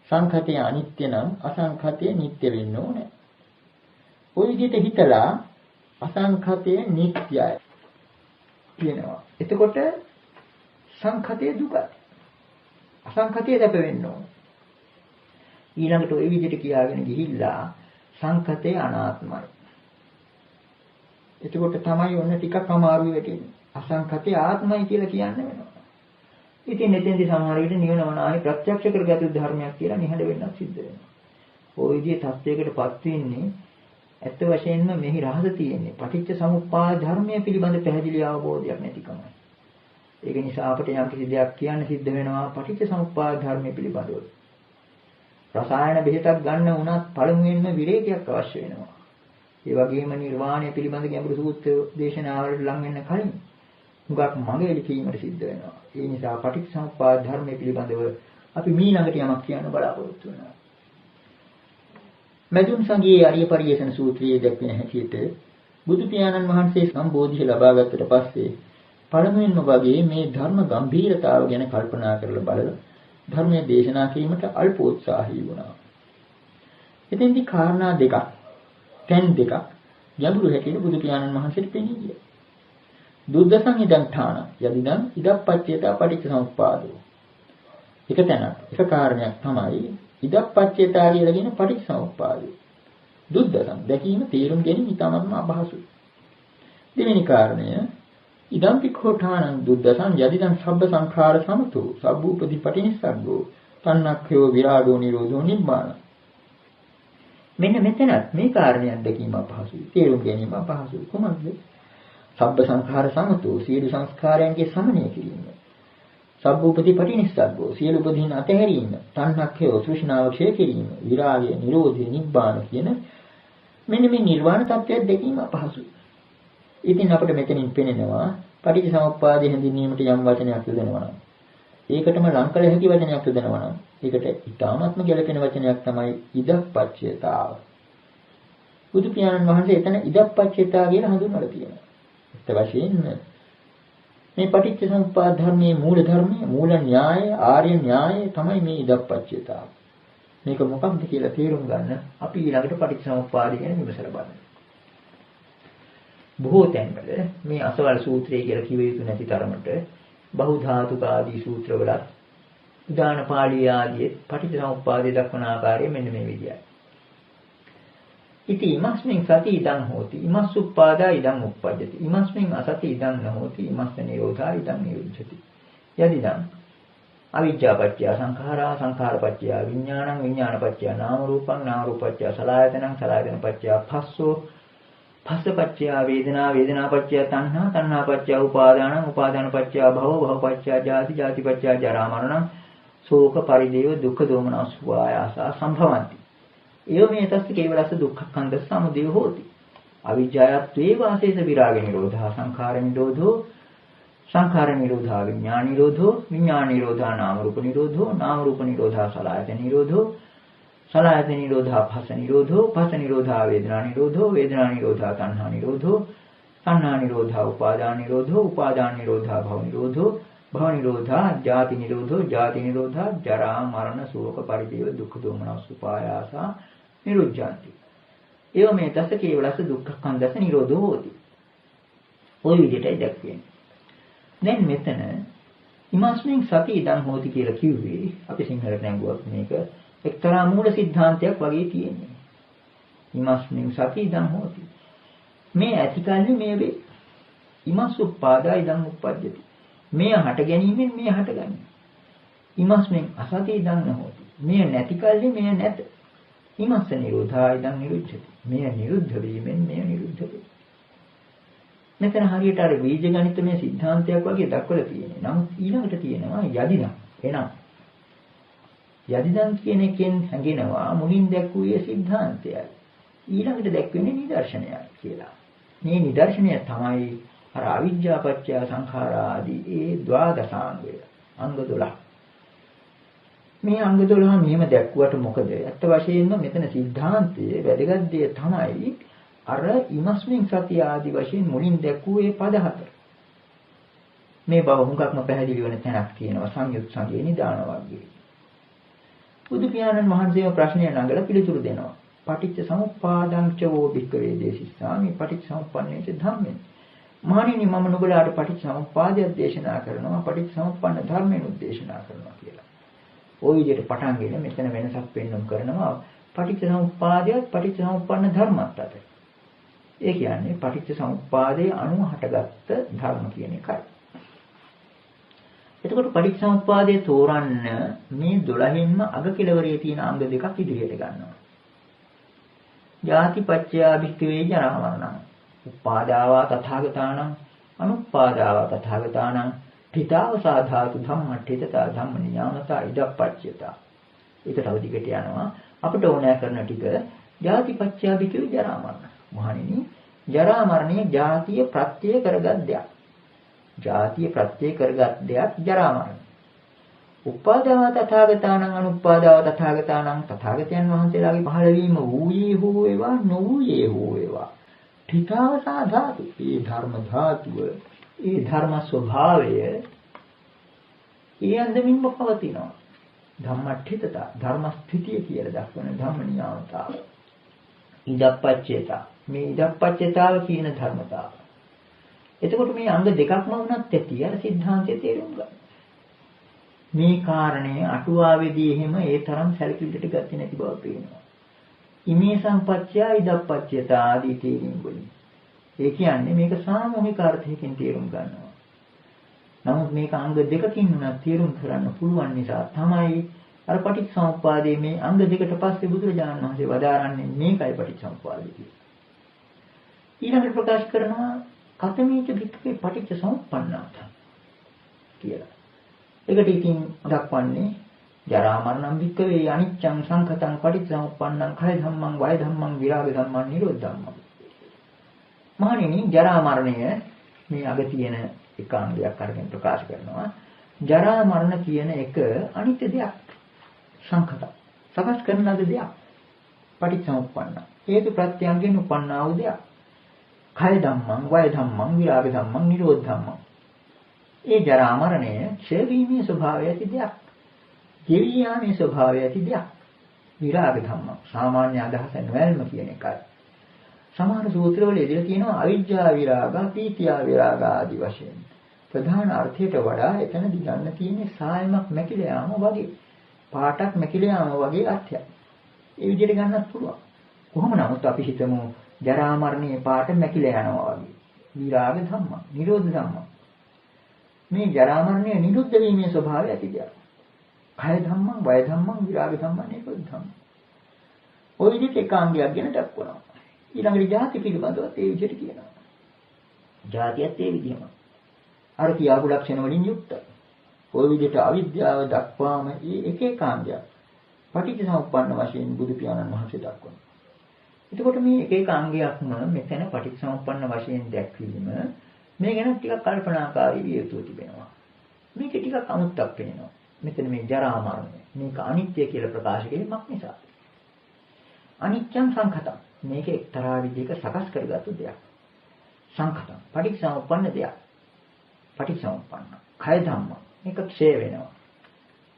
සංඛතේ අනිත්‍ය නම් අසංඛතේ නිට්ටය වෙන්න ඕනේ. ওই විදිහට හිතලා අසංඛතේ නිට්ටයයි කියනවා. එතකොට සංඛතේ දුකයි. අසංඛතේ දැප වෙන්න ඕනේ. ඊළඟට ওই විදිහට කියාගෙන ගිහිල්ලා සංඛතේ අනාත්මයි. එතකොට තමයි ඔන්න ටිකක් අමාරු වෙන්නේ. අසංඛතේ ආත්මයි කියලා කියන්නේ වෙනවා. ඉතින් එතෙන්දී සමහර විට නිවන වනාහි ප්‍රත්‍යක්ෂ කරගත් ධර්මයක් කියලා නිහඬ වෙන්නත් සිද්ධ වෙනවා. ওই විදිහේ තත්වයකටපත් වෙන්නේ ඇත්ත වශයෙන්ම මෙහි රහස තියෙන්නේ පටිච්ච සමුප්පාද ධර්මය පිළිබඳ පැහැදිලි අවබෝධයක් නැතිකමයි. ඒක නිසා අපිට යම් කිසි දෙයක් කියන්න සිද්ධ වෙනවා පටිච්ච සමුප්පාද ධර්මය පිළිබඳව. රසායන බෙහෙතක් ගන්න වුණත් පළමුවෙන්ම විරේකයක් අවශ්‍ය වෙනවා. ඒ වගේම නිර්වාණය පිළිබඳ ගැඹුරු සූත්‍ර දේශනාවලට ලං වෙන්න කලින් මුගක් මඟෙලි කීමට සිද්ධ වෙනවා. ඒ නිසා පටිච්චසමුප්පාද ධර්මයේ පිළිබඳව අපි මීළඟට යමක් කියන්න බලාපොරොත්තු වෙනවා. මැදුම් සංගයේ ආර්ය පරියේෂණ සූත්‍රයේ දැක්වෙන හැටියට බුදු පියාණන් වහන්සේ සම්බෝධිය ලබා ගත්තට පස්සේ පළමුවෙන්ම වගේ මේ ධර්ම ගැඹීරතාව ගැන කල්පනා කරලා බලලා ධර්මයේ දේශනා කිරීමට අල්පෝත්සාහී වුණා. එතෙන්දී කාරණා දෙකක්, තැන් දෙකක් ගැඹුරු හැටියට බුදු පියාණන් වහන්සේට පෙනී ගියා. දුද්දසං ඉදං ඨාන යදිදං ඉදප්පච්චේතා පටිච්චසමුප්පාදෝ. එක තැනක්, එක කාරණයක් තමයි ඉදප්පච්චේතා කියලා කියන පටිච්චසමුප්පාදය. දුද්දසං දැකීම තේරුම් ගැනීම ඉතාමත්ම අපහසුයි. දෙවෙනි කාරණය ඉදං පික්ඛෝඨානං දුද්දසං යදිදං සබ්බ සංඛාර සමතෝ සබ්බූපදී පටිනිස්සග්ගෝ තණ්හක්ඛයෝ විරාගෝ නිරෝධෝ නිබ්බාන. මෙන්න මෙතනත් මේ කාරණයක් දැකීම අපහසුයි. තේරුම් ගැනීම අපහසුයි. කොහොමද? සබ්බ සංඛාර සමතෝ සියලු සංස්කාරයන්ගේ සමනය කිරීම. සබ්බූපදී පටිනිස්සග්ගෝ සියලු උපදීන් අතහැරීම. තණ්හක්ඛයෝ තෘෂ්ණාව ක්ෂය කිරීම. විරාගය නිරෝධය නිබ්බාන කියන මෙන්න මේ නිර්වාණ තත්ත්වය දැකීම අපහසුයි. ඉතින් අපිට මෙතනින් පෙනෙනවා පටිච්චසමුප්පාදය හැඳින්වීමට යම් වචනයක් යොදනවා නම් ඒකටම ලං කළ හැකි වචනයක් යොදනවා නම් ඒකට ඊටාත්ම ගැළපෙන වචනයක් තමයි ඉදප්පච්චේතාව. බුදු පියාණන් වහන්සේ එතන ඉදප්පච්චේතාව කියලා හඳුන්වලා තියෙනවා. ඒත් වශයෙන්ම මේ පටිච්චසමුප්පාද ධර්මයේ මූල ධර්මයේ මූල න්‍යාය ආර්ය න්‍යාය තමයි මේ ඉදප්පච්චේතාව. මේක මොකක්ද කියලා තේරුම් ගන්න අපි ඊළඟට පටිච්චසමුප්පාදය ගැන විමසලා බලමු. බොහෝ තැන්වල මේ අසවල් සූත්‍රය කියලා කිව යුතු නැති තරමට බහු ධාතුක ආදී සූත්‍රවලත් උදාන පාළිය ආදී පටිච්චසමුප්පාදය දක්වන ආකාරය මෙන්න මේ විදියයි. ඉති ඉමස්මින් සති ඉදං හෝති ඉමස්සුප්පාදා ඉදං උප්පජ්ජති ඉමස්මින් අසති ඉදං නහෝති ඉමස්ස නිරෝධා ඉදං නිරුද්ධති යදිදං අවිජ්ජාපච්චය සංඛාරා සංඛාරපච්චය විඥානං විඥානපච්චය නාම රූපං නාම රූපච්චය සලආයතනං සලආයතනපච්චය පස්සෝ පස්සපච්චය වේදනා වේදනාපච්චය තණ්හා තණ්හාපච්චය උපාදානං උපාදානපච්චය භව භවපච්චය ජාති ජාතිපච්චය ජරා මරණං ශෝක පරිදේව දුක්ඛ දෝමනස් වායාසා සම්භවಂತಿ එවමේ තස්ස කේවලස්ස දුක්ඛඛන්ද සමුදය හෝති අවිජ්ජායත්වේ වාසේස විරාග නිරෝධා සංඛාර නිරෝධෝ සංඛාර නිරෝධා විඥාන නිරෝධෝ විඥාන නිරෝධා නාම රූප නිරෝධෝ නාම රූප නිරෝධා සලආයතන නිරෝධෝ සලආයතන නිරෝධා භස නිරෝධෝ භස නිරෝධා වේදනා නිරෝධෝ වේදනා නිරෝධා තණ්හා නිරෝධෝ තණ්හා නිරෝධා උපාදාන නිරෝධෝ උපාදාන නිරෝධා භව නිරෝධෝ භව නිරෝධා ජාති නිරෝධෝ ජාති නිරෝධා ජරා මරණ ශෝක පරිදේව දුක්ඛ දෝමනස් උපායාසා නිරුද්ධාන්ති එවමේ තස්ස කේවලස්ස දුක්ඛඛන්දස්ස නිරෝධෝ හෝති. ওই විදිහටයි දැක්වෙන්නේ. දැන් මෙතන ඉමස්මින් සති ඉදං හෝති කියලා කිව්වේ අපි සිංහලට නැංගුවත් මේක එක්තරා මූල સિદ્ધාන්තයක් වගේ තියෙන්නේ. ඉමස්මින් සති ඉදං හෝති. මේ ඇතිකල්ලි මේ වේ. ඉමස්සුප්පාදා ඉදං උප්පජ්ජති. මේ හට ගැනීමෙන් මේ හටගන්නේ. ඉමස්මින් අසති ඉදං නහෝති. මේ නැතිකල්ලි මේ නැත. ඉමස්ස නිරෝධා ඉදං නිරුද්ධති. මේ නිරුද්ධ වීමෙන් මේ නිරුද්ධ වේ. මෙතන හරියට අර බීජ ගණිතමය સિદ્ધාන්තයක් වගේ දක්වලා තියෙනවා. නමුත් ඊළඟට තියෙනවා යදිදං. එනම් යදිදං කියන එකෙන් හැඟෙනවා මුලින් දැක්වුවේ સિદ્ધාන්තයයි. ඊළඟට දැක්වෙන්නේ නිදර්ශනයයි කියලා. මේ නිදර්ශනය තමයි අර අවිජ්ජාපච්චය සංඛාරා ආදී ඒ ද්වාදසාංගය. අංග 12. මේ අංග 12 මෙහෙම දැක්ුවට මොකද? ඇත්ත වශයෙන්ම මෙතන સિદ્ધාන්තයේ වැදගත් දේ තමයි අර ඉමස්මින් සති ආදී වශයෙන් මුලින් දැක්වුවේ පද හතර. මේ බව හුඟක්ම පැහැදිලි වෙන තැනක් තියෙනවා සංයුත් සංගේ නිදාන වර්ගයේ. බුදු පියාණන් වහන්සේම ප්‍රශ්නය නඟලා පිළිතුරු දෙනවා. පටිච්ච සමුප්පාදං ච වෝ භික්ඛවේ දේශිස්සාමි පටිච්ච සමුප්පන්නේච ධම්මේ. මහණෙනි මම නුඹලාට පටිච්ච සමුප්පාදය දේශනා කරනවා පටිච්ච සමුප්පන්න ධර්මයෙන් උද්දේශනා කරනවා කියලා. ওই විදිහට පටන් ගෙන මෙතන වෙනසක් පෙන්වන්න කරනවා පටිච්ච සමුප්පාදයත් පටිච්ච සමුප්පන්න ධර්මත් අතර. ඒ කියන්නේ පටිච්ච සමුප්පාදයේ අනුව හටගත්ත ධර්ම කියන එකයි. එතකොට පටිච්ච සමුප්පාදයේ තෝරන්න මේ 12න්ම අග කෙළවරේ තියෙන අංග දෙකක් ඉදිරියට ගන්නවා. ජාතිපච්චය භික්ඛවේ ජරා මරණං උපාදාවා තථාගතානං අනුපාදාවා තථාගතානං පිතාව සාධාතු ධම්මට්ඨිතතා ධම්ම නියාමතා ඉදප්පච්චයතා. ඒක තව දිගට යනවා. අපිට ඕනෑ කරන ටික ජාතිපච්චය භික්ඛවේ ජරා මරණ. මහණෙනි ජරා මරණය ජාතිය ප්‍රත්‍ය කරගත් දෙයක්. ජාතිය ප්‍රත්‍ය කරගත් දෙයක් ජරා මරණය. උපාදාව තථාගතානං අනුපාදාව තථාගතානං තථාගතයන් වහන්සේලාගේ පහළවීම වූයේ හෝ වේවා නොවූයේ හෝ වේවා ඨිතාවතා ධාතු ඒ ධර්ම ධාතුව ඒ ධර්ම ස්වභාවය ඒ අන්දමින්ම පවතිනවා ධම්මඨිතත ධර්ම ස්ථිතිය කියලා දක්වන ධම්ම නියාමතාව ඉදප්පච්චේතා මේ ඉදප්පච්චේතාව කියන ධර්මතාව එතකොට මේ අංග දෙකක්ම වුණත් ඇති අර સિદ્ધාන්තයේ තේරුම් ගන්න මේ කාරණය අටුවාවේදී එහෙම ඒ තරම් සැලකිලිට ගත්තේ නැති බව පේනවා. ඉමේ සම්පච්චය ඉදප්පච්චයතා ආදී තේරීම් වලින්. ඒ කියන්නේ මේක සාමූහික අර්ථයකින් තේරුම් ගන්නවා. නමුත් මේක අංග දෙකකින් උනත් තේරුම් කරන්න පුළුවන් නිසා තමයි අර පටිච්චසමුප්පාදයේ මේ අංග දෙකට පස්සේ බුදුරජාණන් වහන්සේ වදාරන්නේ මේකයි පටිච්චසමුප්පාදය කියලා. ඊළඟට ප්‍රකාශ කරනවා කතමීච වික්කේ පටිච්චසමුප්පන්නාත කියලා. ඒකට ඉතින් දක්වන්නේ ජරා මරණම් වික්කවේ අනිච්චං සංඛතං පටිච්චසමුප්පන්නං කය ධම්මං වය ධම්මං විරාග ධම්මං නිරෝධ ධම්මං. මහණෙනි ජරා මරණය මේ අග තියෙන එකාංගයක් අරගෙන ප්‍රකාශ කරනවා. ජරා මරණ කියන එක අනිත්‍ය දෙයක්. සංඛත. සකස් කරන ලද දෙයක්. පටිච්චසමුප්පන්න. හේතු ප්‍රත්‍යයෙන් උපන්නා වූ දෙයක්. කය ධම්මං වය ධම්මං විරාග ධම්මං නිරෝධ ධම්මං. ඒ ජරා මරණය ක්ෂය වීමේ ස්වභාවය ඇති දෙයක්. ගෙවී යාමේ ස්වභාවය ඇති දෙයක්. විරාග ධම්ම සාමාන්‍ය අදහස නොවැල්ම කියන එකයි. සමහර සූත්‍රවල ඉදිරිය තියෙනවා අවිජ්ජා විරාග, පීතියා විරාග ආදී වශයෙන්. ප්‍රධාන අර්ථයට වඩා එතනදී ගන්න තියෙන්නේ සායමක් මැකිල යාම වගේ. පාටක් මැකිල යාම වගේ අර්ථයක්. ඒ විදිහට ගන්නත් පුළුවන්. කොහොම නමුත් අපි හිතමු ජරා මරණයේ පාට මැකිල යනවා වගේ. විරාග ධම්ම, නිරෝධ ධම්ම. මේ ජරා මරණය නිරුද්ධ වීමේ ස්වභාවය ඇති දෙයක්. කය ධම්මං, වය ධම්මං, විරාග ධම්මං, නිරෝධ ධම්මං. ඔය විදිහට එකාංගයක් ගැන දක්වනවා. ඊළඟට ජාති පිළිබඳව ඒ විදිහට කියනවා. ජාතියත් ඒ විදිහම. අර කියාපු ලක්ෂණ වලින් යුක්තයි. ඔය විදිහට අවිද්‍යාව දක්වාම මේ එක එකාංගයක්. පටිච්චසමුප්පන්න වශයෙන් බුදු පියාණන් වහන්සේ දක්වනවා. එතකොට මේ එක එක අංගයක්ම මෙතන පටිච්චසමුප්පන්න වශයෙන් දැක්වීම මේ ගැන ටිකක් කල්පනාකාරී විය යුතු තිබෙනවා. මේක ටිකක් අමුත්තක් වෙනවා. මෙතන මේ ජරා මරණය මේක අනිත්‍ය කියලා ප්‍රකාශ කිරීමක් නිසා. අනිත්‍යං සංඛතං මේක එක්තරා විදිහක සකස් කරගත්තු දෙයක්. සංඛතං පටිච්චසමුප්පන්න දෙයක්. පටිච්චසමුප්පන්න. කය ධම්ම මේක ක්ෂය වෙනවා.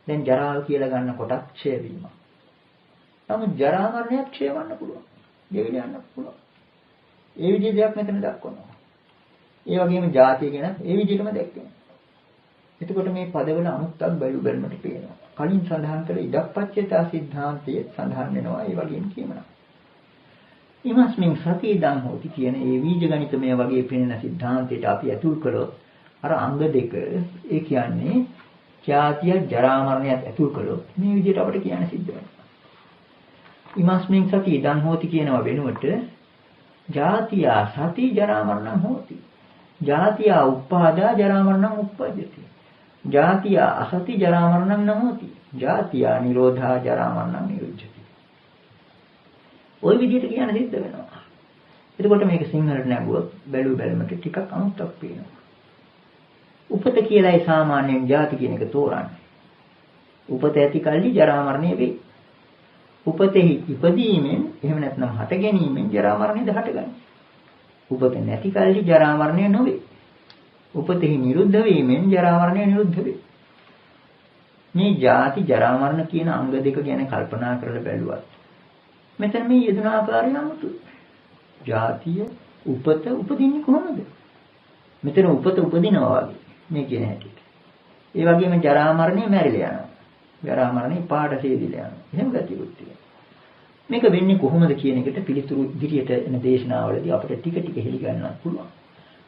දැන් ජරාව කියලා ගන්න කොටත් ක්ෂය වීම. නමුත් ජරා මරණයත් ක්ෂය වෙන්න පුළුවන්. දෙවිල යන්න පුළුවන්. ඒ විදිහේ දෙයක් මෙතන දක්වනවා. ඒ වගේම ජාතිය ගැන ඒ විදිහටම දැක්කෙනවා. එතකොට මේ පදවල අමුත්තක් බැලුමට පේනවා. කලින් සඳහන් කළ ඉදප්පච්චේතා સિદ્ધාන්තයේ සඳහන් වෙනවා ඒ වගේම කියනවා. ඊමස්මින් සති ඉදං හෝති කියන ඒ වීජ ගණිතමය වගේ පෙනෙන સિદ્ધාන්තයට අපි ඇතුල් කළොත් අර අංග දෙක ඒ කියන්නේ ජාතිය ජරා මරණයත් ඇතුල් කළොත් මේ විදිහට අපිට කියන්න සිද්ධ වෙනවා. ඊමස්මින් සති ඉදං හෝති කියනවා වෙනුවට ජාතිය සති ජරා මරණං හෝති. ජාතිය උප්පාදා ජරා මරණං උප්පජ්ජති. ජාතිය අසති ජරා මරණං නහෝති. ජාතිය නිරෝධා ජරා මරණං නිරුද්ධති. ওই විදිහට කියන සිද්ධ වෙනවා. එතකොට මේක සිංහලට නැගුවොත් බැලුමට ටිකක් අමුත්තක් පේනවා. උපත කියලායි සාමාන්‍යයෙන් ජාති කියන එක තෝරන්නේ. උපත ඇති කල්ලි ජරා මරණය වෙයි. උපතෙහි ඉපදීමෙන් එහෙම නැත්නම් හට ගැනීමෙන් ජරා මරණයද හටගන්නේ. උපත නැති කල්ලි ජරා මරණය නොවේ. උපතෙහි නිරුද්ධ වීමෙන් ජරා මරණය නිරුද්ධ වේ. මේ ජාති ජරා මරණ කියන අංග දෙක ගැන කල්පනා කරලා බැලුවත් මෙතන මේ යෙදුන ආකාරය අමුතුයි. ජාතිය උපත උපදින්නේ කොහොමද? මෙතන උපත උපදිනවා වගේ මේ කියන හැටියට. ඒ වගේම ජරා මරණය මැරිලා යනවා. ජරා මරණය පාඩ හේදිලා යනවා. එහෙම ගතියකුත් තියෙනවා. මේක වෙන්නේ කොහොමද කියන එකට පිළිතුරු ඉදිරියට එන දේශනාවලදී අපිට ටික ටික හෙළි ගන්නත් පුළුවන්.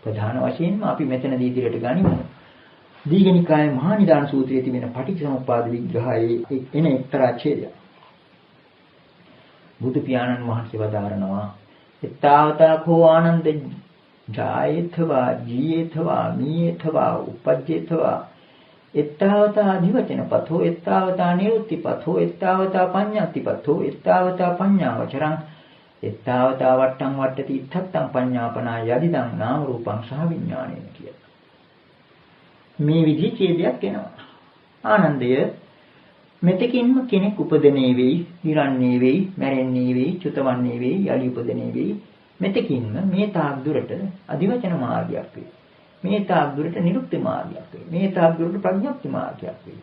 ප්‍රධාන වශයෙන්ම අපි මෙතනදී ඉදිරියට ගනිමු. දීඝනිකායේ මහා නිදාන සූත්‍රයේ තිබෙන පටිච්චසමුප්පාද විග්‍රහයේ එන එක්තරා ඡේදයක්. බුදු පියාණන් වහන්සේ වදාරනවා එත්තාවතා කෝ ආනන්ද ජායේතවා ජීයේතවා මීයේතවා උපජ්ජේතවා එත්තාවතා අධිවචන පතෝ එත්තාවතා නිරුත්ති පතෝ එත්තාවතා පඤ්ඤාති පතෝ එත්තාවතා පඤ්ඤාවචරං එත්තාවතා වට්ටං වට්ටති ඉත්තත්තං පඤ්ඤාපනා යදිදං නාම රූපං සහ විඥානේන කියලා. මේ විදිහේ ඡේදයක් එනවා. ආනන්දය මෙතකින්ම කෙනෙක් උපදිනේ වෙයි, නිරන්නේ වෙයි, මැරෙන්නේ වෙයි, චුතවන්නේ වෙයි, යලි උපදිනේ වෙයි. මෙතකින්ම මේ තාක් දුරට අධිවචන මාර්ගයක් වේ. මේ තාක් දුරට නිරුක්ති මාර්ගයක් වේ. මේ තාක් දුරට ප්‍රඥප්ති මාර්ගයක් වේ.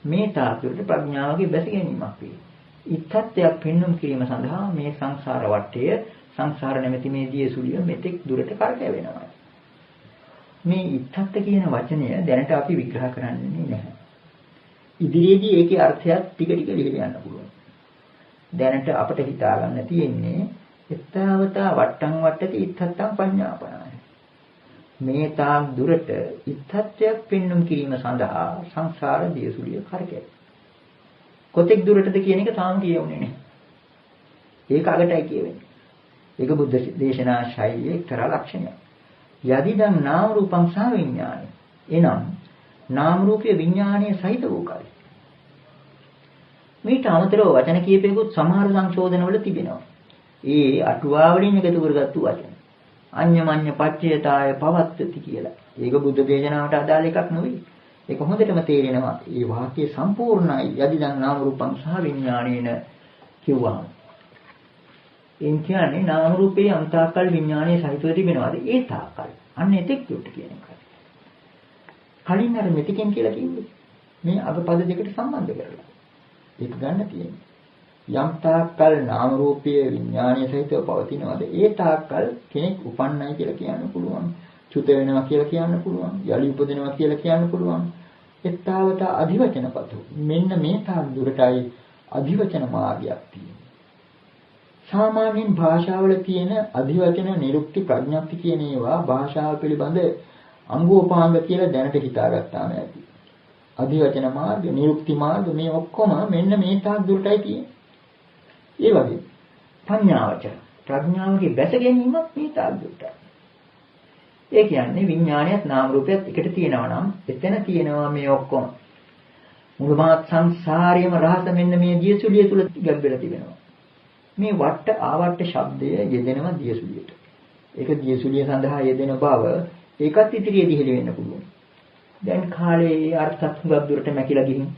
මේ තාක් දුරට ප්‍රඥාවගේ බැස ගැනීමක් වේ. ඉත්තත්වයක් පෙන්වුම් කිරීම සඳහා මේ සංසාර වටය, සංසාර නැමැති මේ දියසුලිය මෙතෙක් දුරට කරකැවෙනවා. මේ ඉත්තත් කියන වචනය දැනට අපි විග්‍රහ කරන්නේ නැහැ. ඉදිරියේදී ඒකේ අර්ථයත් ටික ටික ලියලා යන්න පුළුවන්. දැනට අපිට හිතා ගන්න තියෙන්නේ එත්තාවතා වට්ටම් වට්ටති ඉත්තත්තම් පඤ්ඤාපනාය. මේ තාක් දුරට ඉත්තත්වයක් පෙන්වුම් කිරීම සඳහා සංසාර දියසුලිය කරකැවෙනවා. කොතෙක් දුරටද කියන එක තාම කියවුනේ නැහැ. ඒක අගටයි කියවෙන්නේ. ඒක බුද්ධ දේශනා ශෛලියේ එක්තරා ලක්ෂණයක්. යදිදං නාම රූපං සහ විඥානං. එනම් නාම රූපයේ විඥානයේ සහිත වූ කල. මේට අමතරව වචන කීපයකුත් සමහර සංශෝධනවල තිබෙනවා. ඒ අටුවා වලින් එකතු කරගත්තු වචන. අඤ්ඤමඤ්ඤ පච්චයතාය පවත්තති කියලා. ඒක බුද්ධ දේශනාවට අදාළ එකක් නෙවෙයි. ඒක හොඳටම තේරෙනවා. මේ වාක්‍යය සම්පූර්ණයි. යදිදං නාම රූපං සහ විඥානේන කිව්වහම. එන් කියන්නේ නාම රූපේ අන්තාකල් විඥානයේ සහිතව තිබෙනවාද? ඒ තාකල්. අන්න එතෙක් දුට කියන එකයි. කලින් අර මෙතිකෙන් කියලා කිව්වේ. මේ අගපද දෙකට සම්බන්ධ කරලා. ඒක ගන්න තියෙන්නේ. යම් තාක්කල් නාම රූපයේ විඥානීය සහිතව පවතිනවාද ඒ තාක්කල් කෙනෙක් උපන්නයි කියලා කියන්න පුළුවන්. චුත වෙනවා කියලා කියන්න පුළුවන්. යලි උපදිනවා කියලා කියන්න පුළුවන්. එත්තාවත අධිවචනපතු. මෙන්න මේ තාක් දුරටයි අධිවචන මාර්ගයක් තියෙන්නේ. සාමාන්‍යයෙන් භාෂාවල තියෙන අධිවචන නිරුක්ති ප්‍රඥප්ති කියන ඒවා භාෂාව පිළිබඳ අංගෝපාංග කියලා දැනට හිතාගත්තාම ඇති. අධිවචන මාර්ග, නිරුක්ති මාර්ග මේ ඔක්කොම මෙන්න මේ තාක් දුරටයි තියෙන්නේ. ඒ වගේ පඤ්ඤාවචර ප්‍රඥාවගේ බැස ගැනීමක් මේ තාක් දුරටයි. ඒ කියන්නේ විඥානයත් නාම රූපයත් එකට තියෙනවා නම් එතන තියෙනවා මේ ඔක්කොම. මුළුමහත් සංසාරයේම රහස මෙන්න මේ දියසුලිය තුල ගැඹෙලා තිබෙනවා. මේ වට්ට ආවට්ට ශබ්දය යෙදෙනවා දියසුලියට. ඒක දියසුලිය සඳහා යෙදෙන බව ඒකත් ඉදිරියේදී හෙළි වෙන්න පුළුවන්. දැන් කාලේ අර්ථත් හුඟක් දුරට මැකිලා ගිහින්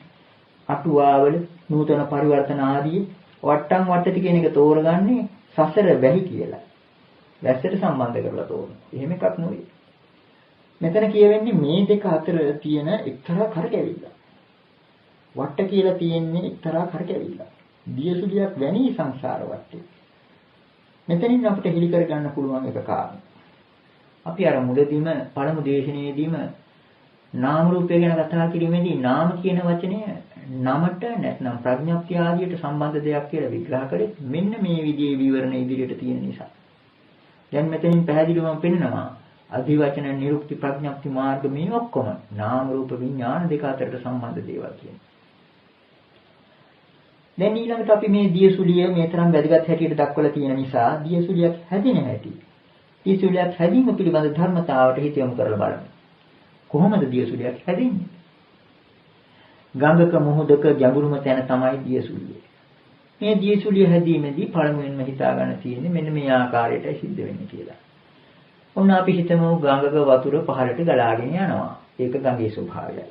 අටුවාවල නූතන පරිවර්තන ආදී වට්ටම් වට්ටටි කියන එක තෝරගන්නේ සසර වැහි කියලා. වැස්සට සම්බන්ධ කරලා තෝරන. එහෙම එකක් නෙවෙයි. මෙතන කියවෙන්නේ මේ දෙක අතර තියෙන එක්තරා කරකැවිල්ල. වට්ට කියලා තියෙන්නේ එක්තරා කරකැවිල්ල. දියසුලියක් වැනි සංසාර වටේ. මෙතනින් අපිට හෙලි කර ගන්න පුළුවන් එක කාරණා. අපි අර මුලදීම පළමු දේශනාවේදීම නාම රූපය ගැන කතා කිරීමේදී නාම කියන වචනය නමට නැත්නම් ප්‍රඥප්තිය ආදියට සම්බන්ධ දෙයක් කියලා විග්‍රහ කරේ මෙන්න මේ විදිහේ විවරණ ඉදිරියට තියෙන නිසා. දැන් මෙතනින් පැහැදිලිවම පෙන්නනවා අධිවචන නිරුක්ති ප්‍රඥප්ති මාර්ග මේ ඔක්කොම නාම රූප විඥාන දෙක අතරට සම්බන්ධ දේවල් කියන්නේ. දැන් ඊළඟට අපි මේ දියසුලිය මේ තරම් වැදගත් හැටියට දක්වලා තියෙන නිසා දියසුලියක් හැදෙන හැටි. දියසුලියක් හැදීම පිළිබඳ ධර්මතාවට හිත යොමු කරලා බලමු. කොහොමද දියසුලියක් හැදෙන්නේ? ගංගක මොහොතක ගැඹුරුම තැන තමයි දියසුලිය. මේ දියසුලිය හැදීමේදී පළමුවෙන්ම හිතා ගන්න තියෙන්නේ මෙන්න මේ ආකාරයටයි සිද්ධ වෙන්නේ කියලා. ඔන්න අපි හිතමු ගංගක වතුර පහළට ගලාගෙන යනවා. ඒක ගඟේ ස්වභාවයයි.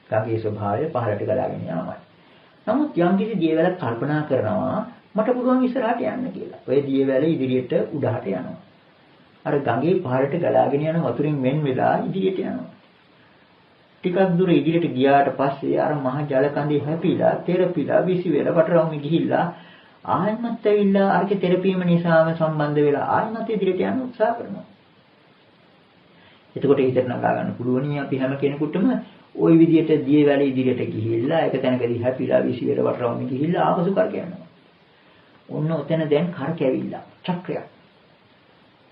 ගඟේ ස්වභාවය පහළට ගලාගෙන යාමයි. නමුත් යම් කිසි දියවැලක් කල්පනා කරනවා මට පුළුවන් ඉස්සරහට යන්න කියලා. ඔය දියවැල ඉදිරියට උඩහට යනවා. අර ගඟේ පහළට ගලාගෙන යන වතුරින් වෙන් වෙලා ඉදිරියට යනවා. ටිකක් දුර ඉදිරියට ගියාට පස්සේ අර මහ ජල කඳේ හැපිලා, තෙරපිලා, විසි වෙලා වටරවුමේ ගිහිල්ලා ආයෙමත් ඇවිල්ලා අරකේ තෙරපීම නිසාම සම්බන්ධ වෙලා ආයෙමත් ඉදිරියට යන්න උත්සාහ කරනවා. එතකොට හිතට නගා ගන්න පුළුවනි අපි හැම කෙනෙකුටම ওই විදිහට දියවැල ඉදිරියට ගිහිල්ලා ඒක තැනකදී හැපිලා විසි වෙලා වටරවුමේ ගිහිල්ලා ආපසු කරකැවෙනවා. ඔන්න ඔතන දැන් කරකැවිලා චක්‍රයක්.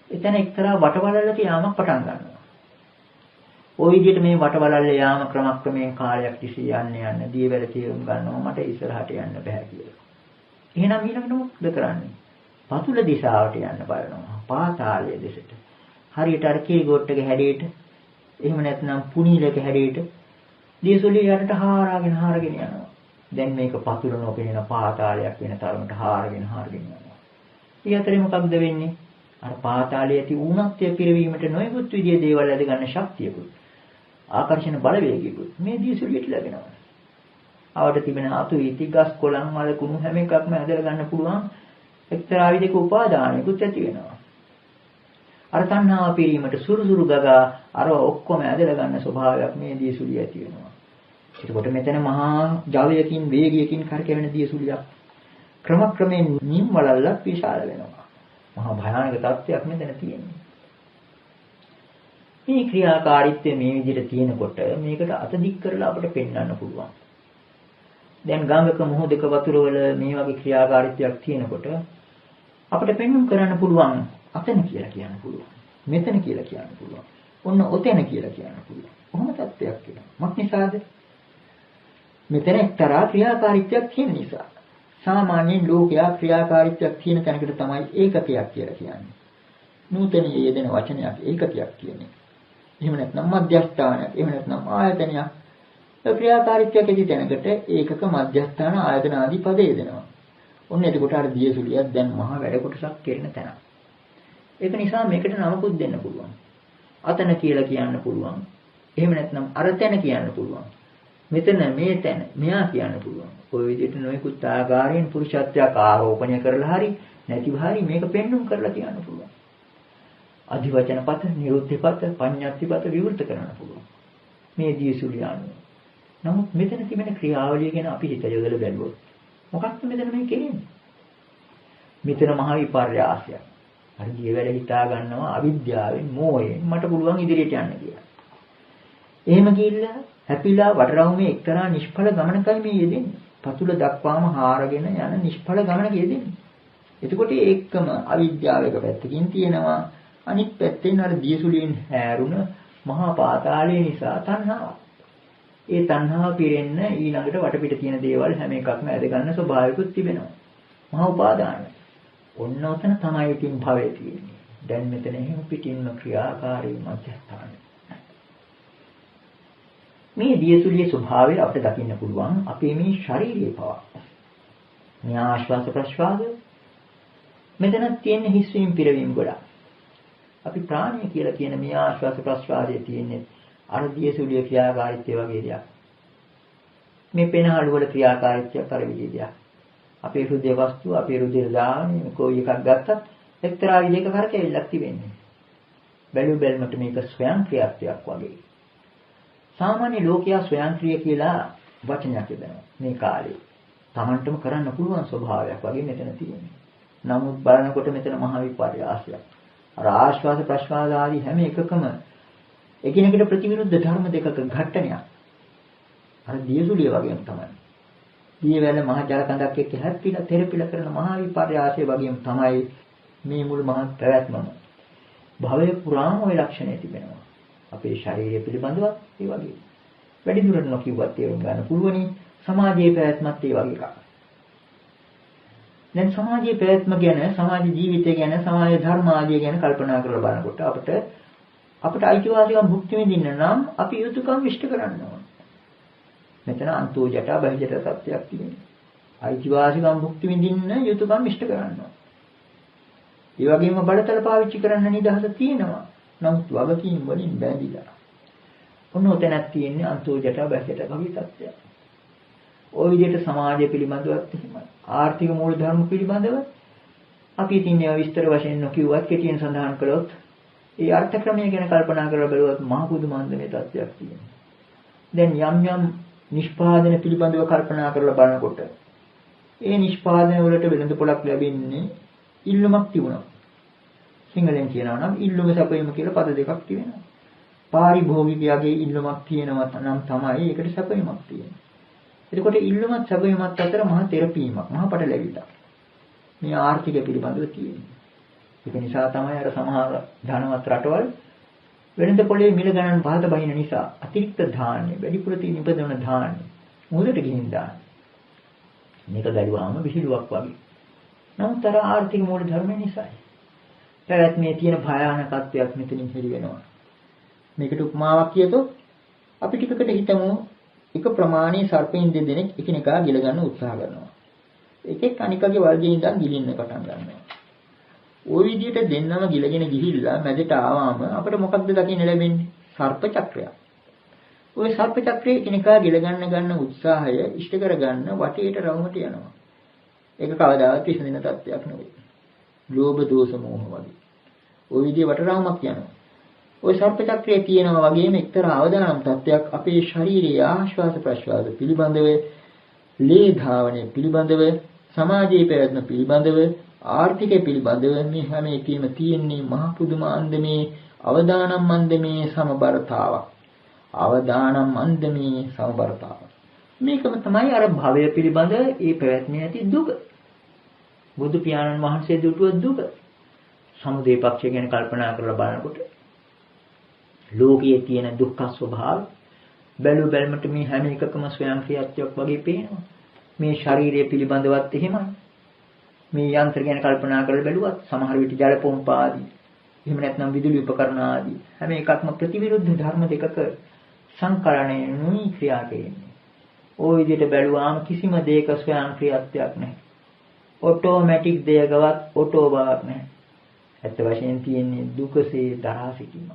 එතන එක්තරා වටවලල්ලක යාමක් පටන් ගන්නවා. ওই විදිහට මේ වටවලල්ල යාම ක්‍රමක්‍රමයෙන් කාලයක් තිස්සේ යන්න දියවැල තේරුම් ගන්නවා මට ඉස්සරහට යන්න බෑ කියලා. එහෙනම් ඊළඟට මොකද කරන්නේ? පතුල දිශාවට යන්න බලනවා. පාතාලයේ දෙසට. හරියට අර කේගොට්ටක හැඩයට එහෙම නැත්නම් පුනීලක හැඩයට දියසුලිය යටට හාරාගෙන යනවා. දැන් මේක පතුල නොපෙනෙන පාතාලයක් වෙන තරමට හාරගෙන යනවා. ඊ අතරේ මොකක්ද වෙන්නේ? අර පාතාලයේ ඇති ඌනත්වය පිරවීමට නොයෙකුත් විදිහේ දේවල් ඇද ගන්න ශක්තියකුත් ආකර්ෂණ බලවේගයකුත් මේ දියසුලියට ලැබෙනවා. ආවට තිබෙන අතු ඉති ගස් කොළන් මල කුණු හැම එකක්ම ඇදලා ගන්න පුළුවන් එක්තරා විදිහක උපාදානයකුත් ඇති වෙනවා. අර තණ්හාව පිරීමට සුරුසුරු ගගා අර ඔක්කොම ඇදලා ගන්න ස්වභාවයක් මේ දියසුලිය ඇති වෙනවා. එතකොට මෙතන මහා ජවයකින් වේගයකින් කරකැවෙන දියසුලියක් ක්‍රමක්‍රමයෙන් නිම් වලල්ලක් විශාල වෙනවා. මහා භයානක තත්ත්වයක් මෙතන තියෙනවා. මේ ක්‍රියාකාරීත්වය මේ විදිහට තියෙනකොට මේකට අත දික් කරලා අපිට පෙන්වන්න පුළුවන්. දැන් ගංගක මොහොතක වතුරවල මේ වගේ ක්‍රියාකාරීත්වයක් තියෙනකොට අපිට පෙන්වන්න කරන්න පුළුවන් අතන කියලා කියන්න පුළුවන්. මෙතන කියලා කියන්න පුළුවන්. ඔන්න ඔතන කියලා කියන්න පුළුවන්. කොහොම තත්ත්වයක් කියලා. මොකක් නිසාද? මෙතන එක්තරා ක්‍රියාකාරීත්වයක් තියෙන නිසා. සාමාන්‍යයෙන් ලෝකයා ක්‍රියාකාරීත්වයක් තියෙන තැනකට තමයි ඒකකයක් කියලා කියන්නේ. නූතනයේ යෙදෙන වචනයක් ඒකකයක් කියන්නේ. එහෙම නැත්නම් මධ්‍යස්ථානයක්, එහෙම නැත්නම් ආයතනයක්. ක්‍රියාකාරීත්වයක් ඇති තැනකට ඒකක මධ්‍යස්ථාන ආයතන ආදී පද යෙදෙනවා. ඔන්න එතකොට අර දියසුලියක් දැන් මහා වැඩ කොටසක් කෙරෙන තැන. ඒක නිසා මේකට නමකුත් දෙන්න පුළුවන්. අතන කියලා කියන්න පුළුවන්. එහෙම නැත්නම් අර තැන කියන්න පුළුවන්. මෙතන මේ තැන මෙයා කියන්න පුළුවන්. ඔය විදිහට නොයෙකුත් ආකාරයෙන් පුරුෂත්වයක් ආරෝපණය කරලා හරි නැතිව හරි මේක පෙන්눔 කරලා කියන්න පුළුවන්. අධිවචන පත, නිරුද්ධ පත, පඤ්ඤාති පත විවෘත කරන්න පුළුවන්. මේ දියසුලිය අනුව. නමුත් මෙතන තිබෙන ක්‍රියාවලිය ගැන අපි හිත යොදලා බැලුවොත් මොකක්ද මෙතන මේ කියන්නේ? මෙතන මහ විපර්යාසයක්. හරි ගිය වැඩ හිතා ගන්නවා අවිද්‍යාවෙන්, මෝහයෙන් මට පුළුවන් ඉදිරියට යන්න කියලා. එහෙම ගිහිල්ලා හැපිලා වඩරවුමේ එක්තරා නිෂ්ඵල ගමනකයි මේ යෙදෙන්නේ. පතුල දක්වාම හාරගෙන යන නිෂ්ඵල ගමනක යෙදෙන්නේ. එතකොට ඒකම අවිද්‍යාව එක පැත්තකින් තියෙනවා. අනිත් පැත්තෙන් අර දියසුලියෙන් හැරුණ මහා පාතාලය නිසා තණ්හාව. ඒ තණ්හාව පිරෙන්න ඊළඟට වටපිට තියෙන දේවල් හැම එකක්ම ඇද ගන්න ස්වභාවිකුත් තිබෙනවා. මහා උපාදානයි. ඔන්න ඔතන තමයි ඉතින් භවය තියෙන්නේ. දැන් මෙතන එහෙම පිටින්ම ක්‍රියාකාරී මධ්‍යස්ථානය. මේ දියසුලියේ ස්වභාවය අපිට දකින්න පුළුවන් අපේ මේ ශාරීරියේ පවා. මේ ආශ්වාස ප්‍රශ්වාස මෙතන තියෙන හිස්වීම පිරවීම ගොඩක්. අපි ප්‍රාණය කියලා කියන මේ ආශ්වාස ප්‍රශ්වාසයේ තියෙන්නේ අර දියසුලියේ ක්‍රියාකාරීත්වය වගේ දෙයක්. මේ පෙනහළු වල ක්‍රියාකාරීත්වය අර විදිහේ දෙයක්. අපේ හෘදේ වස්තුව, අපේ හෘදේ දාන්නේ කොයි එකක් ගත්තත් එක්තරා විදිහක කරකැවිල්ලක් තිබෙන්නේ. බැලු බැලමට මේක ස්වයං ක්‍රියාත්වයක් වගේ. සාමාන්‍ය ලෝකයා ස්වයංක්‍රීය කියලා වචනයක් යොදනවා මේ කාලේ. Tamanටම කරන්න පුළුවන් ස්වභාවයක් වගේ මෙතන තියෙනවා. නමුත් බලනකොට මෙතන මහ විපර්යාසයක්. අර ආශ්වාස ප්‍රශ්වාස ආදී හැම එකකම එකිනෙකට ප්‍රතිවිරුද්ධ ධර්ම දෙකක ඝට්ටනයක්. අර දියසුලිය වගේම තමයි. දියවැල මහ ජල කඳක් එක්ක හැප්පිලා තෙරපිලා කරන මහ විපර්යාසය වගේම තමයි මේ මුළු මහත් පැවැත්මම. භවය පුරාම ওই ලක්ෂණය තිබෙනවා. අපේ ශරීරය පිළිබඳව ඒ වගේ. වැඩි දුරට නොකියුවත් තේරුම් ගන්න පුළුවනි සමාජයේ පැවැත්මත් ඒ වගේ එකක්. දැන් සමාජයේ පැවැත්ම ගැන, සමාජ ජීවිතය ගැන, සමාජ ධර්ම ආදිය ගැන කල්පනා කරලා බලනකොට අපිට අයිතිවාසිකම් භුක්ති විඳින්න නම් අපි යුතුයකම් ඉෂ්ට කරන්න ඕන. මෙතන අන්තෝ ජටා බහිජට සත්‍යයක් තියෙනවා. අයිතිවාසිකම් භුක්ති විඳින්න යුතුයකම් ඉෂ්ට කරන්න ඕන. ඒ වගේම බලතල පාවිච්චි කරන්න නිදහස තියෙනවා. නමුත් වගකීම් වලින් බැඳිලා. ඔන්න ඔතනක් තියෙන්නේ අන්තෝ ජටා බහිජට වගේ සත්‍යයක්. ওই විදිහට සමාජය පිළිබඳවත් එහෙමයි. ආර්ථික මූලධර්ම පිළිබඳව අපි ඉතින් ඒවා විස්තර වශයෙන් නොකියුවත් කෙටියෙන් සඳහන් කළොත් ඒ අර්ථ ක්‍රමය ගැන කල්පනා කරලා බලුවොත් මහ පුදුමන්දමේ තත්ත්වයක් තියෙනවා. දැන් යම් නිෂ්පාදන පිළිබඳව කල්පනා කරලා බලනකොට ඒ නිෂ්පාදන වලට වෙළඳ පොලක් ලැබෙන්නේ ඉල්ලුමක් තිබුණා. සිංහලෙන් කියනවා නම් ඉල්ලුම සැපයීම කියලා පද දෙකක් තියෙනවා. පාරිභෝගිකයාගේ ඉල්ලුමක් තියෙනවා නම් තමයි ඒකට සැපයීමක් තියෙන්නේ. එතකොට ඉල්ලුමත් සැපයීමත් අතර මහා තෙරපීමක්, මහා පටලැවිල්ලක්. මේ ආර්ථික පිළිබඳව තියෙන්නේ. ඒක නිසා තමයි අර සමහර ධනවත් රටවල් වෙළඳ පොලේ මිල ගණන් පහත බහින නිසා අතිරික්ත ධාන්‍ය, වැඩිපුර තියෙන ඉපදවන ධාන්‍ය මුහුදට ගිහින් දාන්නේ. මේක ගැලුවාම විහිළුවක් වගේ. නමුත් අර ආර්ථික මූල ධර්ම නිසායි. පැවැත්මේ තියෙන භයානකත්වයක් මෙතනින් හෙළි වෙනවා. මේකට උපමාවක් කියතොත් අපි ටිකකට හිතමු එක ප්‍රමාණයේ සර්පයින් දෙදෙනෙක් එකිනෙකා ගිල ගන්න උත්සාහ කරනවා. එකෙක් අනිකගේ වර්ගයෙන් ඉඳන් ගිලින්න පටන් ගන්නවා. ওই විදිහට දෙන්නම ගිලගෙන ගිහිල්ලා මැදට ආවම අපිට මොකක්ද දකින්න ලැබෙන්නේ? සර්ප චක්‍රයක්. ওই සර්ප චක්‍රයේ එකිනෙකා ගිල ගන්න උත්සාහය ඉෂ්ට කරගන්න වටේට රවුමට යනවා. ඒක කවදාවත් විසඳෙන තත්ත්වයක් නෙවෙයි. ලෝභ දෝෂ මෝහ වගේ. ওই විදිහේ වටරවුමක් යනවා. ওই සර්ප චක්‍රයේ තියෙනවා වගේම එක්තරා අවදානම් තත්ත්වයක් අපේ ශාරීරික ආශ්වාස ප්‍රශ්වාස පිළිබඳව, ලේ ධාවනය පිළිබඳව, සමාජීය පැවැත්ම පිළිබඳව, ආර්ථිකය පිළිබඳව මේ හැම එකෙම තියෙන්නේ මහ පුදුම අන්දමේ අවදානම් අන්දමේ සමබරතාවක්. අවදානම් අන්දමේ සමබරතාවක්. මේකම තමයි අර භවය පිළිබඳ ඒ පැවැත්මේ ඇති දුක. බුදු පියාණන් වහන්සේ දුටුව දුක. සමුදය පක්ෂය ගැන කල්පනා කරලා බලනකොට ලෝකයේ තියෙන දුක්ඛ ස්වභාවය බැලු බැලමට මේ හැම එකකම ස්වයං ක්‍රියාත්මක වගේ පේනවා. මේ ශරීරය පිළිබඳවත් එහෙමයි. මේ යන්ත්‍ර ගැන කල්පනා කරලා බැලුවත් සමහර විට ජල පොම්ප ආදී එහෙම නැත්නම් විදුලි උපකරණ ආදී හැම එකක්ම ප්‍රතිවිරුද්ධ ධර්ම දෙකක සංකලනයේ නුයි ක්‍රියා කෙරෙන්නේ. ওই විදිහට බැලුවාම කිසිම දෙයක ස්වයං ක්‍රියාත්මයක් නැහැ. ඔටෝමැටික් දෙයකවත් ඔටෝ බවක් නැහැ. ඇත්ත වශයෙන් තියෙන්නේ දුකසේ දරා සිටීම.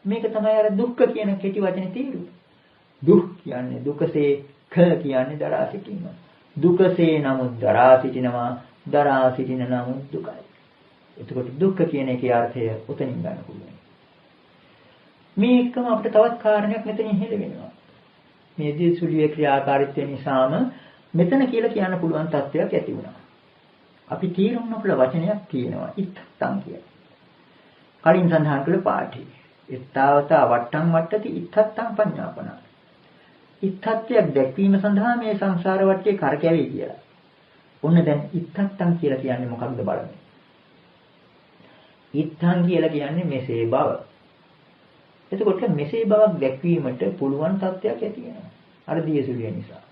මේක තමයි අර දුක්ඛ කියන කෙටි වචනේ තේරුම. දුක් කියන්නේ දුකසේ, ඛ කියන්නේ දරා සිටීම. දුකසේ නමුත් දරා සිටිනවා, දරා සිටින නමුත් දුකයි. එතකොට දුක්ඛ කියන එකේ අර්ථය උතනින් ගන්න පුළුවන්. මේකම අපිට තවත් කාරණයක් මෙතනින් හෙළ වෙනවා. මේ දිසුලියේ ක්‍රියාකාරීත්වය නිසාම මෙතන කියලා කියන්න පුළුවන් තත්ත්වයක් ඇති වුණා. අපි තීරුම් නොකළ වචනයක් තියෙනවා ඉත්තං කියලා. කලින් සඳහන් කළ පාඨේ. ඉත්තාවතා වට්ටං වට්ටති ඉත්තං පඤ්ඤාපන. ඉත්තත්වයක් දැක්වීම සඳහා මේ සංසාර වටේ කරකැවේ කියලා. ඔන්න දැන් ඉත්තං කියලා කියන්නේ මොකක්ද බලන්න. ඉත්තං කියලා කියන්නේ මෙසේ බව. එතකොට මෙසේ බවක් දැක්වීමට පුළුවන් තත්ත්වයක් ඇති වෙනවා. අර දියසුලිය නිසා.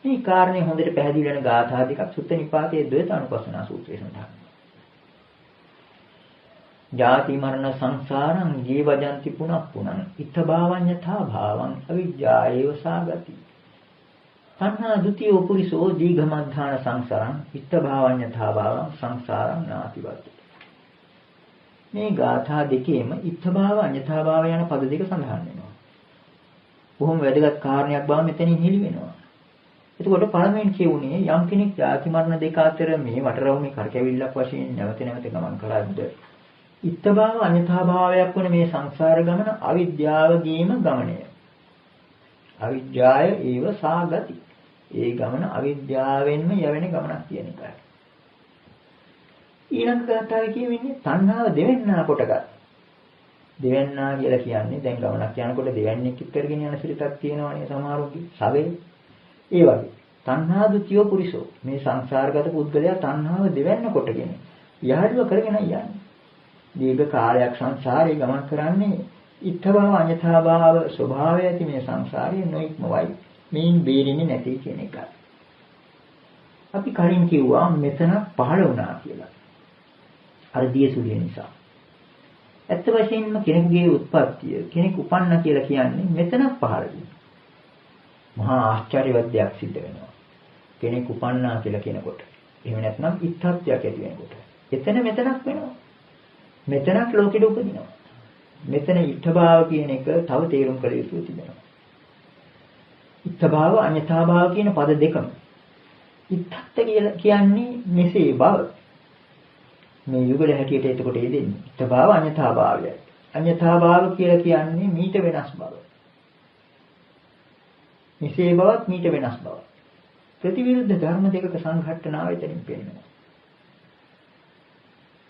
මේ කාරණේ හොඳට පැහැදිලි වෙන ගාථා දෙකක් සුත්ත නිපාතයේ ද්වේතානුපස්සනා සූත්‍රයේ සඳහන් වෙනවා. ජාති මරණ සංසාරං ජීවජන්ති පුනප්පුනං ඉත්තභාවඤ්ඤතා භාවං අවිජ්ජායේව සාගති. තණ්හා ဒ ුතියෝ පුරිසෝ දීඝමද්ධාන සංසාරං ඉත්තභාවඤ්ඤතා භාවං සංසාරං නාතිවති. මේ ගාථා දෙකේම ඉත්තභාව අඤ්ඤතාභාව යන පද දෙක සඳහන් වෙනවා. බොහොම වැදගත් කාරණයක් බව මෙතනින් හෙළි වෙනවා. එතකොට පළමුවෙන් කියුණේ යම් කෙනෙක් ජාති මරණ දෙක අතර මේ වටරවුමේ කරකැවිල්ලක් වශයෙන් නැවත නැවත ගමන් කරද්ද ඉත්තභාව අඤ්ඤතාභාවයක් වන මේ සංසාර ගමන අවිද්‍යාවගේම ගමනය. අවිද්‍යාය ඒව සාගති. ඒ ගමන අවිද්‍යාවෙන්ම යවෙන ගමනක් කියන එකයි. ඊළඟ ගාථාවේ කියවෙන්නේ තණ්හාව දෙවෙන්නා කොටගත්. දෙවෙන්නා කියලා කියන්නේ දැන් ගමනක් යනකොට දෙවන්නේක් එක්කගෙන යන සිරිතක් තියෙනවනේ සමහරුන්ගේ සවේ. ඒ වගේ තණ්හා ဒ ුතියෝ පුරිසෝ මේ සංසාරගත පුද්ගලයා තණ්හාව දෙවෙන්න කොටගෙන යහළුව කරගෙන යන්නේ. දීර්ඝ කාලයක් සංසාරේ ගමන් කරන්නේ ඉත්තභාව අඤ්ඤතාභාව ස්වභාවය ඇති මේ සංසාරයේ නොඉක්මවයි. මේන් බේරෙන්නේ නැති කියන එකයි. අපි කලින් කිව්වා මෙතන පහළ වුණා කියලා. අර දියසුලිය නිසා. ඇත්ත වශයෙන්ම කෙනෙකුගේ උත්පත්තිය කෙනෙක් උපන්න කියලා කියන්නේ මෙතන පහළ වීම. මහා ආශ්චර්යවත් දෙයක් සිද්ධ වෙනවා. කෙනෙක් උපන්නා කියලා කියනකොට. එහෙම නැත්නම් ඉත්තත්වයක් ඇති වෙනකොට. එතන මෙතනක් වෙනවා. මෙතනක් ලෝකෙට උපදිනවා. මෙතන ඉත්තභාව කියන එක තව තේරුම් කළ යුතු තිබෙනවා. ඉත්තභාව අඤ්ඤතාභාව කියන පද දෙකම. ඉත්තත් කියලා කියන්නේ මෙසේ බව. මේ යුගල හැටියට එතකොට එදෙන්නේ. ඉත්තභාව අඤ්ඤතාභාවයයි. අඤ්ඤතාභාව කියලා කියන්නේ මීට වෙනස් බව. මෙසේ බවත් මීට වෙනස් බව. ප්‍රතිවිරුද්ධ ධර්ම දෙකක සංඝට්ටනාව එතනින් පෙන්නනවා.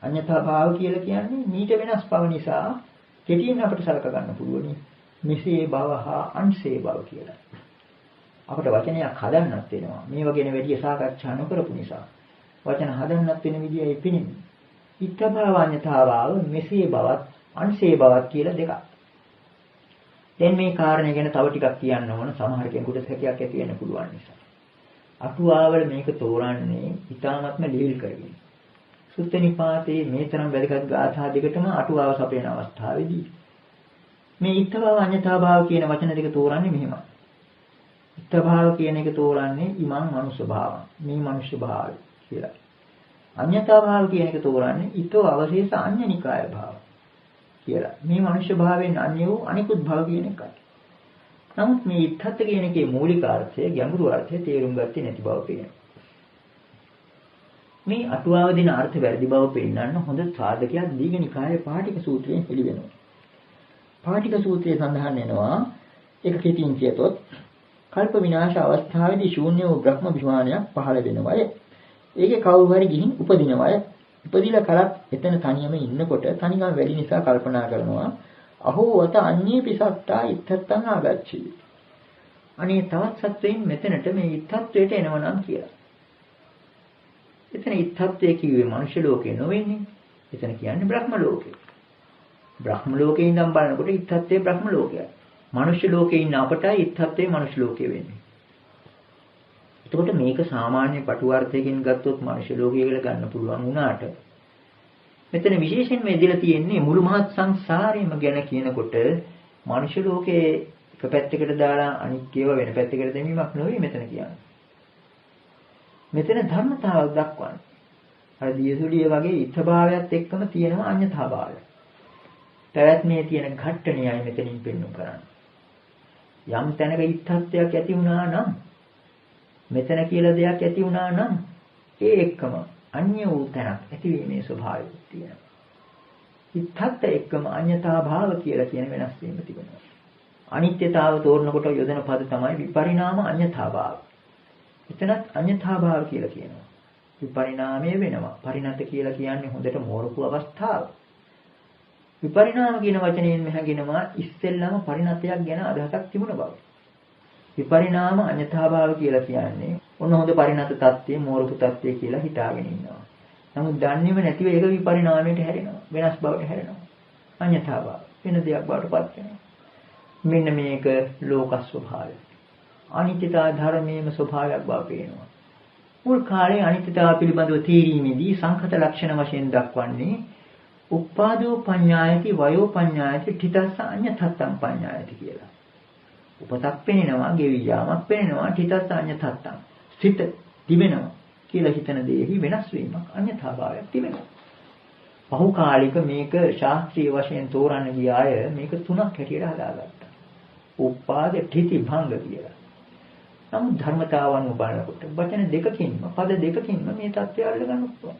අඤ්ඤතාභාව කියලා කියන්නේ මීට වෙනස් බව නිසා කෙටියෙන් අපිට සලක ගන්න පුළුවනි. මෙසේ බව හා අන්සේ බව කියලා. අපිට වචනයක් හදන්නත් වෙනවා. මේ වගේන වැඩි සාකච්ඡා නොකරපු නිසා. වචන හදන්නත් වෙන විදියයි පෙනෙන්නේ. ඉත්තභාව අඤ්ඤතාභාව මෙසේ බවත් අන්සේ බවත් කියලා දෙකක්. දැන් මේ කාරණේ ගැන තව ටිකක් කියන්න ඕන සමහර කෙනෙකුට සැකයක් ඇති වෙන්න පුළුවන් නිසා. අටුවාවල මේක තෝරන්නේ ඊටාත්ම ලිහිල් කරගෙන. සුත්ත නිපාතේ මේ තරම් වැදගත් ගාථා දෙකටම අටුවාව සපයන අවස්ථාවේදී මේ ඉත්තභාව අඤ්ඤතාභාව කියන වචන දෙක තෝරන්නේ මෙහෙමයි. ඉත්තභාව කියන එක තෝරන්නේ ඉමං මනුෂ්‍ය භාවං මේ මනුෂ්‍ය භාවය කියලා. අඤ්ඤතාභාව කියන එක තෝරන්නේ ඊතෝ අවශේෂ අඤ්ඤනිකාය භාව. කියලා. මේ මනුෂ්‍ය භාවයෙන් අන්‍ය වූ අනිකුත් භව කියන එකයි. නමුත් මේ ඉත්තත් කියන එකේ මූලික අර්ථය ගැඹුරු අර්ථය තේරුම් ගත්තේ නැති බව පේනවා. මේ අටුවාව දෙන අර්ථ වැරදි බව පෙන්වන්න හොඳ සාධකයක් දීඝනිකායේ පාටික සූත්‍රයෙන් පිළිවෙනවා. පාටික සූත්‍රයේ සඳහන් වෙනවා එක කෙටින් කියතොත් කල්ප විනාශ අවස්ථාවේදී ශූන්‍ය වූ බ්‍රහ්ම විමානයක් පහළ වෙනවය. ඒකේ කවුරු හරි ගිහින් උපදිනවය. උපදිලා කලක් එතන තනියම ඉන්නකොට තනිකම වැඩි නිසා කල්පනා කරනවා අහෝ වත අඤ්ඤේ පිසත්තා ඉත්තත්තං ආගච්ඡි. අනේ තවත් සත්වයින් මෙතනට මේ ඉත්තත්වයට එනවනම් කියලා. එතන ඉත්තත්වයේ කිව්වේ මනුෂ්‍ය ලෝකේ නොවෙන්නේ. එතන කියන්නේ බ්‍රහ්ම ලෝකේ. බ්‍රහ්ම ලෝකේ ඉඳන් බලනකොට ඉත්තත්වයේ බ්‍රහ්ම ලෝකයයි. මනුෂ්‍ය ලෝකේ ඉන්න අපටයි ඉත්තත්වයේ මනුෂ්‍ය ලෝකේ වෙන්නේ. එතකොට මේක සාමාන්‍ය පටුවර්ථයකින් ගත්තොත් මනුෂ්‍ය ලෝකය කියලා ගන්න පුළුවන් වුණාට මෙතන විශේෂයෙන්ම ඉදලා තියෙන්නේ මුළු මහත් සංසාරෙම ගැන කියනකොට මනුෂ්‍ය ලෝකයේ එක පැත්තකට දාලා අනිත් ඒවා වෙන පැත්තකට දැමීමක් නෙවෙයි මෙතන කියන්නේ. මෙතන ධර්මතාවක් දක්වන්නේ. අර දියසුලිය වගේ ඉත්භාවයත් එක්කම තියෙනවා අඤ්ඤතාභාවය. පැවැත්මේ තියෙන ඝට්ටණයයි මෙතනින් පෙන්වු කරන්නේ. යම් තැනක ඉත්තත්වයක් ඇති වුණා නම් මෙතන කියලා දෙයක් ඇති වුණා නම් ඒ එක්කම අන්‍ය වූ තැනක් ඇතිවීමේ ස්වභාවයක් තියෙනවා. ඉත්තත් එක්කම අඤ්ඤතාභාව කියලා කියන වෙනස් වීම තිබෙනවා. අනිත්‍යතාව තෝරනකොට යොදන පද තමයි විපරිණාම අඤ්ඤතාභාව. එතනත් අඤ්ඤතාභාව කියලා කියනවා. විපරිණාමය වෙනවා. පරිණත කියලා කියන්නේ හොඳට මෝරපු අවස්ථාව. විපරිණාම කියන වචනයෙන් මෙහාගෙනවා ඉස්සෙල්ලාම පරිණතයක් ගැන අදහසක් තිබුණ බව. විපරිණාම අඤ්ඤතාභාව කියලා කියන්නේ ඔන්න හොඳ පරිණත තත්ත්වයේ මෝරපු තත්ත්වයේ කියලා හිතාගෙන ඉන්නවා. නමුත් දන්නේම නැතිව ඒක විපරිණාමයට හැරෙනවා. වෙනස් බවට හැරෙනවා. අඤ්ඤතාභාව වෙන දෙයක් බවට පත් වෙනවා. මෙන්න මේක ලෝක ස්වභාවය. අනිත්‍යතා ධර්මයේම ස්වභාවයක් බව පේනවා. මුල් කාලේ අනිත්‍යතාව පිළිබඳව තීරීමේදී සංඛත ලක්ෂණ වශයෙන් දක්වන්නේ උපාදෝ පඤ්ඤායති වයෝ පඤ්ඤායති ඨිතස්ස අඤ්ඤතත්තං පඤ්ඤායති කියලා. උපතක් පෙනෙනවා, ගෙවි යාමක් පෙනෙනවා, ඨිතස්ස අඤ්ඤතත්තං. සිත තිබෙනවා කියලා හිතන දෙෙහි වෙනස් වීමක් අඤ්ඤතාභාවයක් තිබෙනවා. පහු කාලික මේක ශාස්ත්‍රීය වශයෙන් තෝරන්න ගිය අය මේක තුනක් හැටියට හදාගත්තා. උපාද ඨිති භංග කියලා. නමුත් ධර්මතාවන් බලනකොට වචන දෙකකින්ම පද දෙකකින්ම මේ தත්ත්වය අල්ලගන්න පුළුවන්.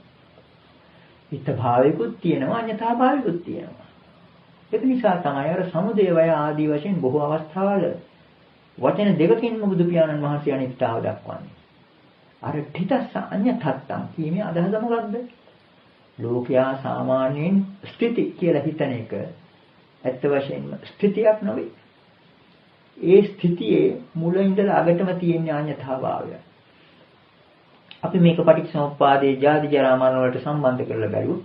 ඉත්ත භාවිකුත් තියෙනවා අඤ්ඤතා භාවිකුත් තියෙනවා. ඒක නිසා තමයි අර සමුදය වය ආදී වශයෙන් බොහෝ අවස්ථාවල වචන දෙකකින්ම බුදු පියාණන් වහන්සේ අනිත්‍යතාව දක්වන්නේ. අර ඨිතස්ස අඤ්ඤතත්තං කීමේ අදහස මොකක්ද? ලෝකයා සාමාන්‍යයෙන් ස්ථಿತಿ කියලා හිතන එක ඇත්ත වශයෙන්ම ස්ථಿತಿයක් නෙවෙයි. ඒ ස්ථಿತಿයේ මුල ඉඳලා අගටම තියෙන අඤ්ඤතාභාවය. අපි මේක පටිච්චසමුප්පාදයේ ජාති ජරා මරණ වලට සම්බන්ධ කරලා බැලුවොත්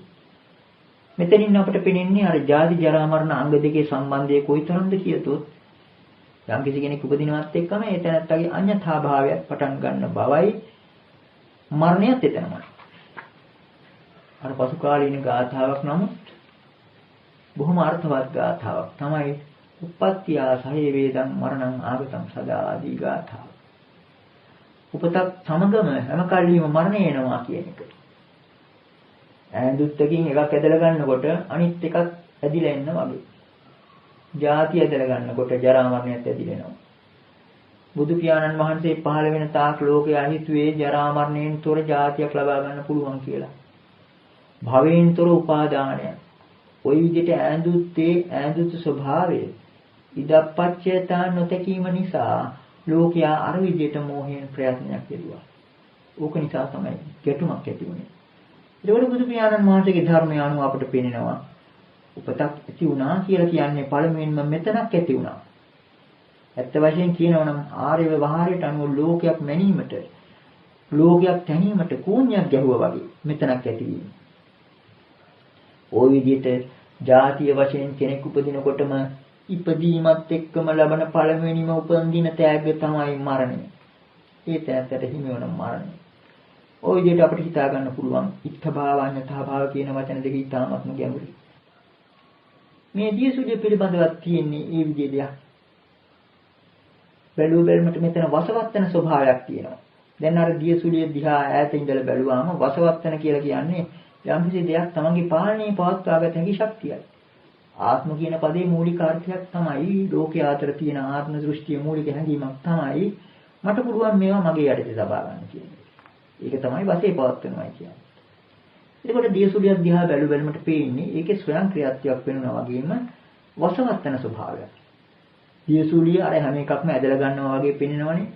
මෙතනින් අපිට පේන්නේ අර ජාති ජරා මරණ අංග දෙකේ සම්බන්ධය කොයිතරම්ද කියතොත් යම් කිසි කෙනෙක් උපදිනවත් එක්කම ඒ තැනත්තගේ අඤ්ඤතාභාවයක් පටන් ගන්න බවයි මරණයත් එතනමයි. අර පසු කාලීන ගාථාවක් නමුත් බොහොම අර්ථවත් ගාථාවක් තමයි උප්පත්තිය සහේ වේදං මරණං ආගතං සදා ආදී ගාථාව. උපතක් සමගම හැම කල්ලිම මරණය එනවා කියන එක. ඈඳුත්තකින් එකක් ඇදලා ගන්නකොට අනිත් එකක් ඇදිලා එන්න වගේ. ජාති ඇදලා ගන්නකොට ජරා මරණයත් ඇදිලා එනවා. බුදු පියාණන් වහන්සේ පහළ වෙන තාක් ලෝකයේ හිතුවේ ජරා මරණයෙන් තොර ජාතියක් ලබා ගන්න පුළුවන් කියලා. භවයෙන් තොර උපාදානය. ওই විදිහට ඈඳුත් ස්වභාවය ඉදප්පච්චයතා නොතකීම නිසා ලෝකයා අර විදිහට මෝහයෙන් ප්‍රයත්නයක් කෙරුවා. ඕක නිසා තමයි ගැටුමක් ඇති වුනේ. ඒකවල බුදු පියාණන් වහන්සේගේ ධර්මය අනුව අපට පේනවා උපතක් ඇති වුණා කියලා කියන්නේ පළමුවෙන්ම මෙතනක් ඇති වුණා. ඇත්ත වශයෙන් කියනවා නම් ආර්ය ව්‍යවහාරයට අනුව ලෝකයක් මැනීමට ලෝකයක් තැනීමට කූණ්‍යක් ගැහුවා වගේ මෙතනක් ඇතිවීම. ওই විදිහට ජාතිය වශයෙන් කෙනෙක් උපදිනකොටම ඉපදීමත් එක්කම ලබන පළමුවෙනිම උපන්දින තෑග්ග තමයි මරණය. ඒ තෑග්ගට හිමි වන මරණය. ওই විදිහට අපිට හිතා ගන්න පුළුවන් ඉත්තභාව අඤ්ඤතාභාව කියන වචන දෙක ඉතාමත්ම ගැඹුරුයි. මේ දියසුලිය පිළිබඳව තියෙන්නේ මේ විදිහේ දෙයක්. බැලුවමට මෙතන වසවත් වෙන ස්වභාවයක් තියෙනවා. දැන් අර දියසුලිය දිහා ඈත ඉඳලා බැලුවාම වසවත් වෙන කියලා කියන්නේ යම් කිසි දෙයක් තමන්ගේ පාලනයේ පවත්වාගත හැකි ශක්තියයි. ආත්ම කියන පදේ මූලික අර්ථයක් තමයි ලෝකයේ අතර තියෙන ආත්ම දෘෂ්ටිය මූලික හැඟීමක් තමයි මට පුළුවන් මේවා මගේ යටතේ තබා ගන්න කියන්නේ. ඒක තමයි වශයෙන් පවත්වනවා කියන්නේ. එතකොට දියසුලියක් දිහා බැලු බැලමට පේන්නේ ඒකේ ස්වයං ක්‍රියාත්මකයක් වෙනවා වගේම වශවත් වෙන ස්වභාවයක්. දියසුලිය අර හැම එකක්ම ඇදලා ගන්නවා වගේ පෙනෙනවනේ.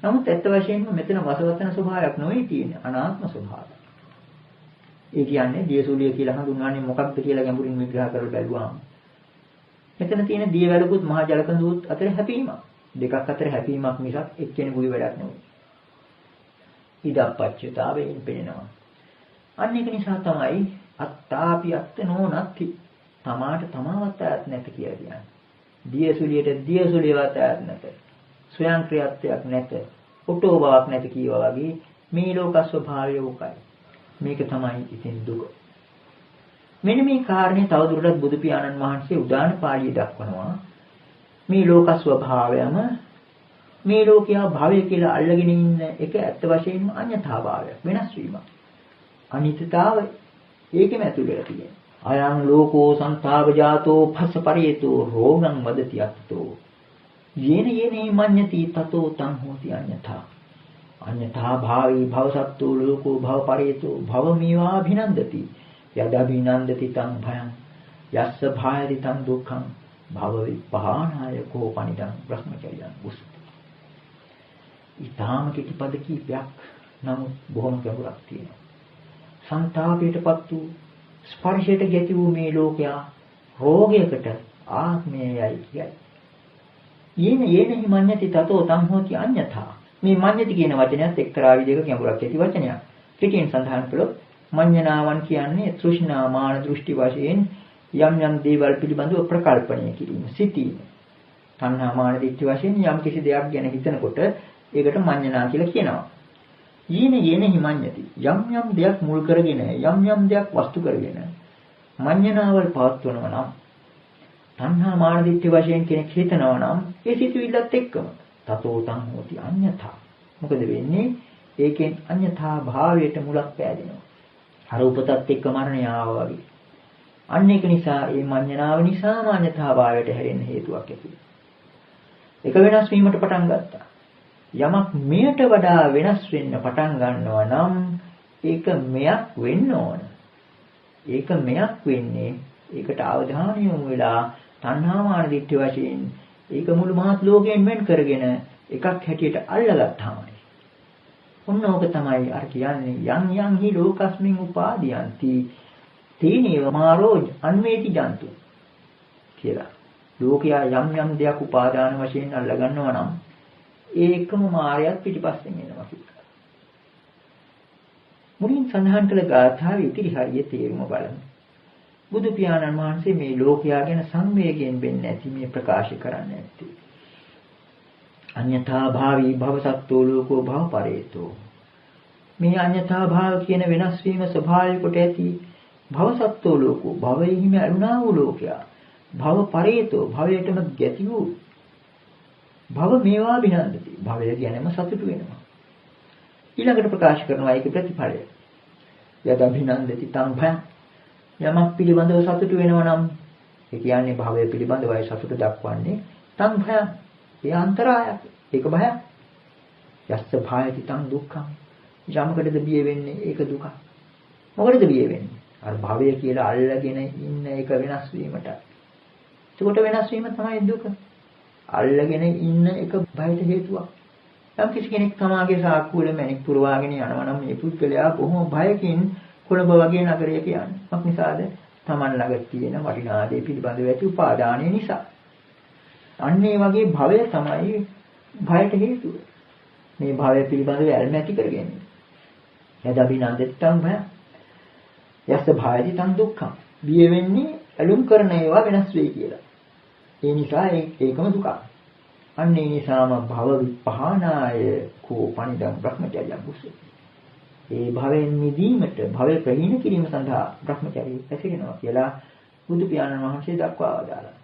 නමුත් ඇත්ත වශයෙන්ම මෙතන වශවත් වෙන ස්වභාවයක් නෙවෙයි තියෙන්නේ අනාත්ම ස්වභාවයක්. ඒ කියන්නේ දියසුලිය කියලා හඳුන්වන්නේ මොකක්ද කියලා ගැඹුරින් විග්‍රහ කරලා බැලුවාම මෙතන තියෙන දියවැලකුත් මහා ජලකඳුත් අතර හැපීමක්. දෙකක් අතර හැපීමක් මිසක් එක්කෙනෙකුගේ වැඩක් නෙවෙයි. ඉදප්පච්චතාවයෙන් පෙනෙනවා. අන්න ඒක නිසා තමයි අත්තාපි අත්ත නොනත්ති. තමාට තමාවත් ඈත් නැත කියලා කියන්නේ. දියසුලියට දියසුලියවත් ඈත් නැත. ස්වයං ක්‍රියාත්මයක් නැත. ඔටෝ බවක් නැති කීවා වගේ මේ ලෝක ස්වභාවය උකයි. මේක තමයි ඉතින් දුක. මෙන්න මේ කාරණේ තවදුරටත් බුදු පියාණන් වහන්සේ උදාන පාළිය දක්වනවා. මේ ලෝක ස්වභාවයම මේ ලෝකයා භවය කියලා අල්ලගෙන ඉන්න එක ඇත්ත වශයෙන්ම අඤ්ඤතාභාවයක් වෙනස් වීමක්. අනිත්‍යතාවය ඒකෙම ඇතුළේ තියෙනවා. අයං ලෝකෝ සංතාවජාතෝ පස්සපරියතෝ රෝගං වදති අත්තෝ යේන යේනේ මඤ්ඤති තතෝ තං හෝති අඤ්ඤතා අඤ්ඤතා භාවී භවසත්තෝ ලෝකෝ භවපරියතෝ භවමේවා අභිනන්දති යදභිනන්දති තං භයං යස්ස භායති තං දුක්ඛං භව විපහානාය කෝපනිදං බ්‍රහ්මචර්යං උසති. ඊටාම කිටි පද කීපයක් නමුත් බොහොම ගැඹුරක් තියෙනවා. සංතාපයටපත් වූ ස්පර්ශයට ගැති වූ මේ ලෝකයා රෝගයකට ආත්මයයි කියයි. යේන මඤ්ඤති තතෝ තං හෝති අඤ්ඤතා. මේ මඤ්ඤති කියන වචනයත් එක්තරා විදිහක ගැඹුරක් ඇති වචනයක්. පිටින් සඳහන් කළොත් මඤ්ඤණාවන් කියන්නේ තෘෂ්ණා මාන දෘෂ්ටි වශයෙන් යම් යම් දේවල් පිළිබඳව ප්‍රකල්පණය කිරීම, සිටීම. තණ්හා මාන දිට්ඨි වශයෙන් යම් කිසි දෙයක් ගැන හිතනකොට ඒකට මඤ්ඤණා කියලා කියනවා. යේන හිමඤ්ඤති යම් යම් දෙයක් මුල් කරගෙන යම් යම් දෙයක් වස්තු කරගෙන මඤ්ඤණාවල් පවත්වනවා නම් තණ්හා මාන දිට්ඨි වශයෙන් කෙනෙක් හිතනවා නම් ඒ සිතුවිල්ලත් එක්කම තතෝ තං හෝති අඤ්ඤතා. මොකද වෙන්නේ? ඒකෙන් අඤ්ඤතා භාවයට මුලක් පෑදෙනවා. අර උපතත් එක්ක මරණය ආවා වගේ. අන්න ඒක නිසා මේ මඤ්ඤණාව නිසාම අඤ්ඤතා භාවයට හැරෙන්න හේතුවක් ඇති. ඒක වෙනස් වීමට පටන් ගත්තා. යමක් මෙයට වඩා වෙනස් වෙන්න පටන් ගන්නවා නම් ඒක මෙයක් වෙන්න ඕන. ඒක මෙයක් වෙන්නේ ඒකට අවධානය යොමු වෙලා තණ්හා මාන දිට්ඨි වශයෙන් ඒක මුළු මහත් ලෝකයෙන් වෙන් කරගෙන එකක් හැටියට අල්ලගත්තාමයි. ඔන්න ඕක තමයි අර කියන්නේ යං හි ලෝකස්මින් උපාදීයන්ති තීනේව මාරෝජ අන්වේති ජන්තු කියලා. ලෝකයා යම් දෙයක් උපාදාන වශයෙන් අල්ලගන්නවා නම් ඒකම මායයක් පිටිපස්සෙන් එනවා කියලා. මුලින් සඳහන් කළ ගාථාවේ ඉතිරි හරිය තේරුම බලමු. බුදු පියාණන් වහන්සේ මේ ලෝකයා ගැන සංවේගයෙන් වෙන්නේ නැති මේ ප්‍රකාශ කරන්නේ නැති. අඤ්ඤතා භාවී භවසත්තෝ ලෝකෝ භවපරේතෝ. මේ අඤ්ඤතා භාව කියන වෙනස් වීම ස්වභාවය කොට ඇති භවසත්තෝ ලෝකෝ භවෙහිම අරුණා වූ ලෝකයා. භවපරේතෝ භවයටම ගැති වූ භව මේවා විනන්දති. භවය ගැනම සතුටු වෙනවා. ඊළඟට ප්‍රකාශ කරනවා ඒකේ ප්‍රතිඵලය. යද අභිනන්දති තං භයං. යමක් පිළිබඳව සතුටු වෙනවා නම් ඒ කියන්නේ භවය පිළිබඳවයි සතුට දක්වන්නේ තං භයං. ඒ අන්තරායක්. ඒක භයක්. යස්ස භායති තං දුක්ඛං. යමකටද බිය වෙන්නේ ඒක දුක. මොකටද බිය වෙන්නේ? අර භවය කියලා අල්ලගෙන ඉන්න එක වෙනස් වීමට. ඒකට වෙනස් වීම තමයි දුක. අල්ලගෙන ඉන්න එක බයට හේතුවක්. යම් කිසි කෙනෙක් තමාගේ සාක්කුව වල මැණික් පුරවාගෙන යනවා නම් මේ පුද්ගලයා කොහොම බයකින් කොළඹ වගේ නගරයක යන්නේ. මොකක් නිසාද? Taman ළඟ තියෙන වටිනා දේ පිළිබඳව ඇති උපාදානය නිසා. අන්න ඒ වගේ භවය තමයි බයට හේතුව. මේ භවය පිළිබඳව ඇල්ම ඇති කරගන්නේ. යදබිනන්දිතං භය. යස්ස භායති තං දුක්ඛං. බිය වෙන්නේ ඇලුම් කරන ඒවා වෙනස් වෙයි කියලා. ඒ නිසා ඒකම දුක. අන්න ඒ නිසාම භව විපහානාය කෝපනිදං බ්‍රහ්මචර්යං උසති. ඒ භවයෙන් මිදීමට භවය ප්‍රහීන කිරීම සඳහා බ්‍රහ්මචර්යය පැසිරෙනවා කියලා බුදු පියාණන් වහන්සේ දක්වා වදාළා.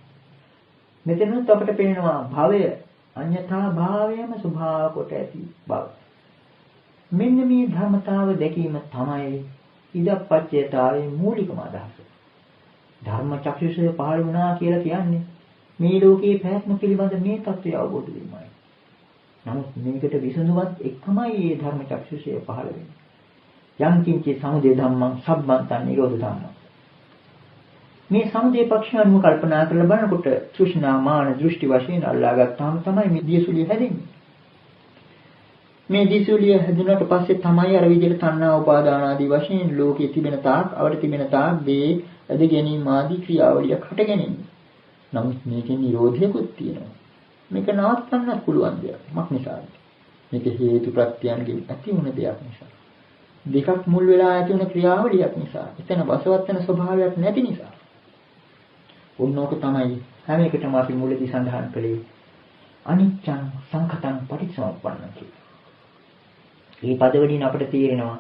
මෙතනත් අපට පේනවා භවය අඤ්ඤතා භාවයම ස්වභාව කොට ඇති බව. මෙන්න මේ ධර්මතාව දැකීම තමයි ඉදප්පච්චයතාවේ මූලිකම අදහස. ධර්ම චක්ෂුෂය පහළ වුණා කියලා කියන්නේ මේ ලෝකයේ පැවැත්ම පිළිබඳ මේ தත්ත්වය අවබෝධ වීමයි. නමුත් මේකට විසඳුමත් එකමයි මේ ධර්ම චක්ෂුෂය පහළ වෙන්නේ. යම් කිංචි සමුදය ධම්මං සම්බන්තං නිරෝධ ධම්මං. මේ සමුදය පක්ෂයන්ව කල්පනා කරලා බලනකොට තෘෂ්ණා මාන දෘෂ්ටි වශයෙන් අල්ලාගත්තාම තමයි මේ දියසුලිය හැදෙන්නේ. මේ දියසුලිය හැදුනට පස්සේ තමයි අර විදිහට තණ්හා උපාදාන ආදී වශයෙන් ලෝකයේ තිබෙන තාක් අවර තිබෙන තාක් දේ ඇද ගැනීම ආදී ක්‍රියාවලියක් හටගැනෙන්නේ. නමුත් මේකේ නිරෝධයකුත් තියෙනවා. මේක නවත්තන්නත් පුළුවන් දෙයක්. මොකක් නිසාද? මේක හේතු ප්‍රත්‍යයන්ගෙන් ඇති වුණ දෙයක් නිසා. දෙකක් මුල් වෙලා ඇති වුණ ක්‍රියාවලියක් නිසා. එතන වසවත් වෙන ස්වභාවයක් නැති නිසා. උන්නෝක තමයි හැම එකටම අපි මුලදී සඳහන් කළේ අනිච්චං සංඛතං පටිච්චසමුප්පන්නං කියලා. මේ පදවලින් අපිට තේරෙනවා